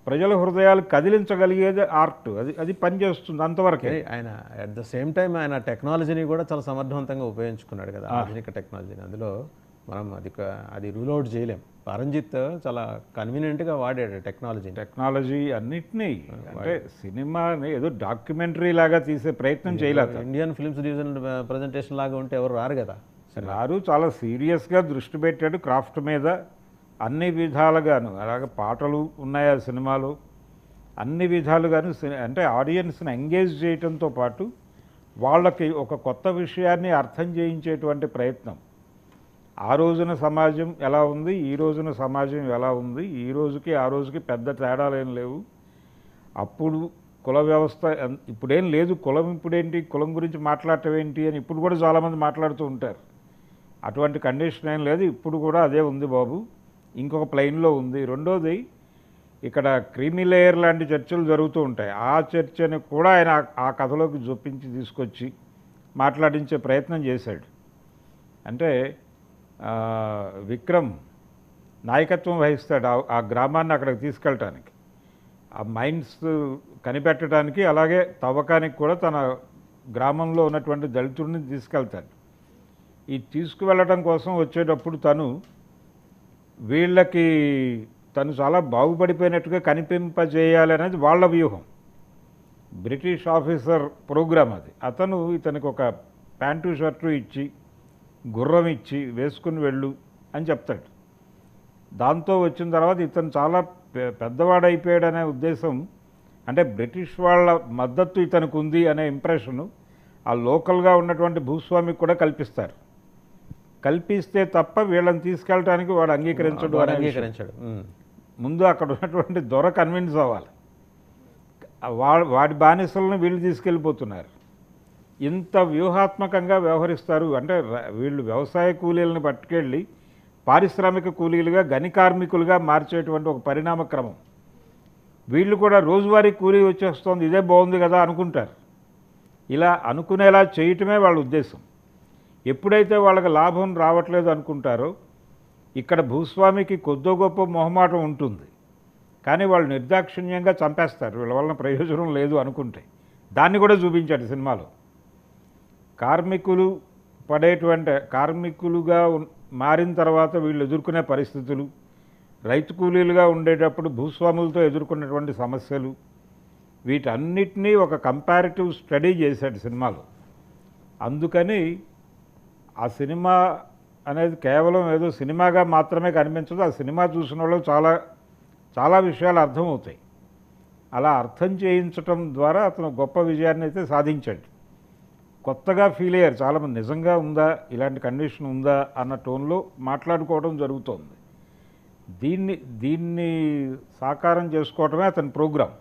ప్రజల హృదయాలు కదిలించగలిగేది ఆర్ట్, అది పనిచేస్తుంది అంతవరకే. ఆయన అట్ ద సేమ్ టైం ఆయన టెక్నాలజీని కూడా చాలా సమర్థవంతంగా ఉపయోగించుకున్నాడు కదా, ఆధునిక టెక్నాలజీని. అందులో మనం అది రూల్ అవుట్ చేయలేం. పారంజిత్ చాలా కన్వీనియంట్గా వాడాడు టెక్నాలజీ అన్నిటినీ. అంటే సినిమాని ఏదో డాక్యుమెంటరీ లాగా తీసే ప్రయత్నం చేయలేదు. ఇండియన్ ఫిల్మ్స్ డివిజన్ ప్రజెంటేషన్ లాగా ఉంటే ఎవరు రారు కదా. రారు. చాలా సీరియస్గా దృష్టి పెట్టాడు క్రాఫ్ట్ మీద అన్ని విధాలుగాను. అలాగే పాటలు ఉన్నాయి ఆ సినిమాలో, అన్ని విధాలుగాను. అంటే ఆడియన్స్ని ఎంగేజ్ చేయడంతో పాటు వాళ్ళకి ఒక కొత్త విషయాన్ని అర్థం చేయించేటువంటి ప్రయత్నం. ఆ రోజున సమాజం ఎలా ఉంది, ఈ రోజున సమాజం ఎలా ఉంది, ఈ రోజుకి ఆ రోజుకి పెద్ద తేడాలేం లేవు. అప్పుడు కుల వ్యవస్థ ఇప్పుడేం లేదు, కులం ఇప్పుడేంటి, కులం గురించి మాట్లాడటం ఏంటి అని ఇప్పుడు కూడా చాలామంది మాట్లాడుతూ ఉంటారు. అటువంటి కండిషన్ ఏం లేదు, ఇప్పుడు కూడా అదే ఉంది బాబు, ఇంకొక ప్లైన్లో ఉంది. రెండోది, ఇక్కడ క్రీమీ లేయర్ లాంటి చర్చలు జరుగుతూ ఉంటాయి. ఆ చర్చని కూడా ఆయన ఆ కథలోకి జొప్పించి తీసుకొచ్చి మాట్లాడించే ప్రయత్నం చేశాడు. అంటే విక్రమ్ నాయకత్వం వహిస్తాడు ఆ గ్రామాన్ని అక్కడికి తీసుకెళ్ళటానికి, ఆ మైండ్స్ కనిపెట్టడానికి, అలాగే తవ్వకానికి కూడా తన గ్రామంలో ఉన్నటువంటి దళితుడిని తీసుకెళ్తాడు. ఈ తీసుకువెళ్ళటం కోసం వచ్చేటప్పుడు వీళ్ళకి తను చాలా బాగుపడిపోయినట్టుగా కనిపింపజేయాలి అనేది వాళ్ళ వ్యూహం. బ్రిటిష్ ఆఫీసర్ ప్రోగ్రామ్ అది. అతను ఇతనికి ఒక ప్యాంటు షర్టు ఇచ్చి, గుర్రం ఇచ్చి వేసుకుని వెళ్ళు అని చెప్తాడు. దాంతో వచ్చిన తర్వాత ఇతను చాలా పెద్దవాడైపోయాడనే ఉద్దేశం, అంటే బ్రిటిష్ వాళ్ళ మద్దతు ఇతనికి ఉంది అనే ఇంప్రెషను ఆ లోకల్గా ఉన్నటువంటి భూస్వామికి కూడా కల్పిస్తారు. కల్పిస్తే తప్ప వీళ్ళని తీసుకెళ్ళటానికి వాడు అంగీకరించడు. ముందు అక్కడ ఉన్నటువంటి దొర కన్విన్స్ అవ్వాలి. వాడి బానిసలను వీళ్ళు తీసుకెళ్ళిపోతున్నారు. ఇంత వ్యూహాత్మకంగా వ్యవహరిస్తారు. అంటే వీళ్ళు వ్యవసాయ కూలీలను పట్టుకెళ్ళి పారిశ్రామిక కూలీలుగా, గని కార్మికులుగా మార్చేటువంటి ఒక పరిణామ క్రమం. వీళ్ళు కూడా రోజువారీ కూలీ వచ్చేస్తోంది, ఇదే బాగుంది కదా అనుకుంటారు. ఇలా అనుకునేలా చేయటమే వాళ్ళ ఉద్దేశం. ఎప్పుడైతే వాళ్ళకి లాభం రావట్లేదు అనుకుంటారో, ఇక్కడ భూస్వామికి కొద్దో గొప్ప మొహమాటం ఉంటుంది, కానీ వాళ్ళు నిర్దాక్షిణ్యంగా చంపేస్తారు వీళ్ళ వలన ప్రయోజనం లేదు అనుకుంటే. దాన్ని కూడా చూపించాడు సినిమాలో. కార్మికులుగా మారిన తర్వాత వీళ్ళు ఎదుర్కొనే పరిస్థితులు, రైతు కూలీలుగా ఉండేటప్పుడు భూస్వాములతో ఎదుర్కొన్నటువంటి సమస్యలు, వీటన్నిటినీ ఒక కంపారిటివ్ స్టడీ చేశాడు సినిమాలో. అందుకని ఆ సినిమా అనేది కేవలం ఏదో సినిమాగా మాత్రమే కనిపించదు. ఆ సినిమా చూసిన వాళ్ళు చాలా చాలా విషయాలు అర్థమవుతాయి. అలా అర్థం చేయించటం ద్వారా అతను గొప్ప విజయాన్ని అయితే సాధించాడు. కొత్తగా ఫీల్ అయ్యారు చాలామంది, నిజంగా ఉందా, ఇలాంటి కండిషన్ ఉందా అన్న టోన్లో మాట్లాడుకోవడం జరుగుతోంది. దీన్ని సాకారం చేసుకోవటమే అతని ప్రోగ్రాం.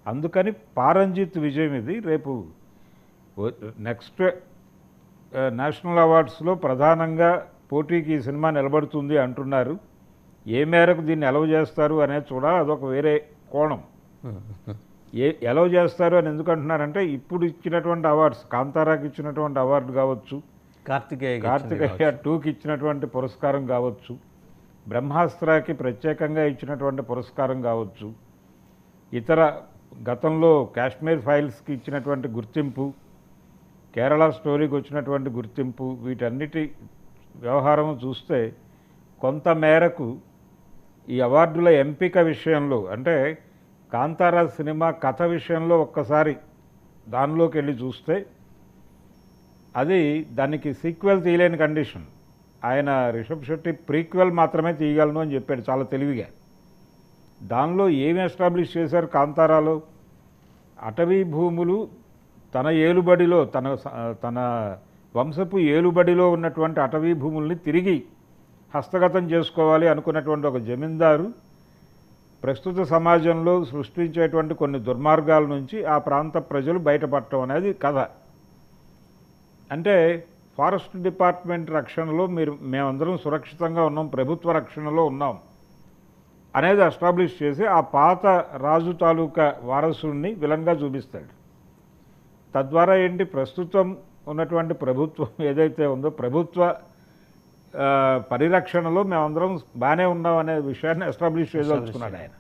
అందుకని పారంజిత్ విజయం ఇది. రేపు నెక్స్ట్ నేషనల్ అవార్డ్స్లో ప్రధానంగా పోటీకి ఈ సినిమా నిలబడుతుంది అంటున్నారు. ఏ మేరకు దీన్ని అలవ్ చేస్తారు అనేది చూడాలి, అదొక వేరే కోణం. ఎలా చేస్తారు అని ఎందుకు అంటున్నారంటే ఇప్పుడు ఇచ్చినటువంటి అవార్డ్స్, కాంతారాకి ఇచ్చినటువంటి అవార్డు కావచ్చు, కార్తికేయ 2కి ఇచ్చినటువంటి పురస్కారం కావచ్చు, బ్రహ్మాస్త్రాకి ప్రత్యేకంగా ఇచ్చినటువంటి పురస్కారం కావచ్చు, ఇతర గతంలో కాశ్మీర్ ఫైల్స్కి ఇచ్చినటువంటి గుర్తింపు, కేరళ స్టోరీకి వచ్చినటువంటి గుర్తింపు, వీటన్నిటి వ్యవహారం చూస్తే కొంత మేరకు ఈ అవార్డుల ఎంపిక విషయంలో, అంటే కాంతారా సినిమా కథ విషయంలో ఒక్కసారి దానిలోకి వెళ్ళి చూస్తే అది దానికి సీక్వెల్ తీయలేని కండిషన్. ఆయన రిషబ్ శెట్టి ప్రీక్వెల్ మాత్రమే తీయగలను అని చెప్పాడు చాలా తెలివిగా. దానిలో ఏమి ఎస్టాబ్లిష్ చేశారు కాంతారాలో? అటవీ భూములు తన ఏలుబడిలో, తన వంశపు ఏలుబడిలో ఉన్నటువంటి అటవీ భూముల్ని తిరిగి హస్తగతం చేసుకోవాలి అనుకున్నటువంటి ఒక జమీందారు ప్రస్తుత సమాజంలో సృష్టించేటువంటి కొన్ని దుర్మార్గాల నుంచి ఆ ప్రాంత ప్రజలు బయటపడటం అనేది కథ. అంటే ఫారెస్ట్ డిపార్ట్మెంట్ రక్షణలో మేమందరం సురక్షితంగా ఉన్నాం, ప్రభుత్వ రక్షణలో ఉన్నాం అనేది ఎస్టాబ్లిష్ చేసి ఆ పాత రాజు తాలూకా వారసుడిని విలన్గా చూపిస్తాడు. తద్వారా ఏంటి, ప్రస్తుతం ఉన్నటువంటి ప్రభుత్వం ఏదైతే ఉందో ప్రభుత్వ పరిరక్షణలో మేమందరం బాగానే ఉన్నాం అనే విషయాన్ని ఎస్టాబ్లిష్ చేయదలుచుకున్నాడు ఆయన.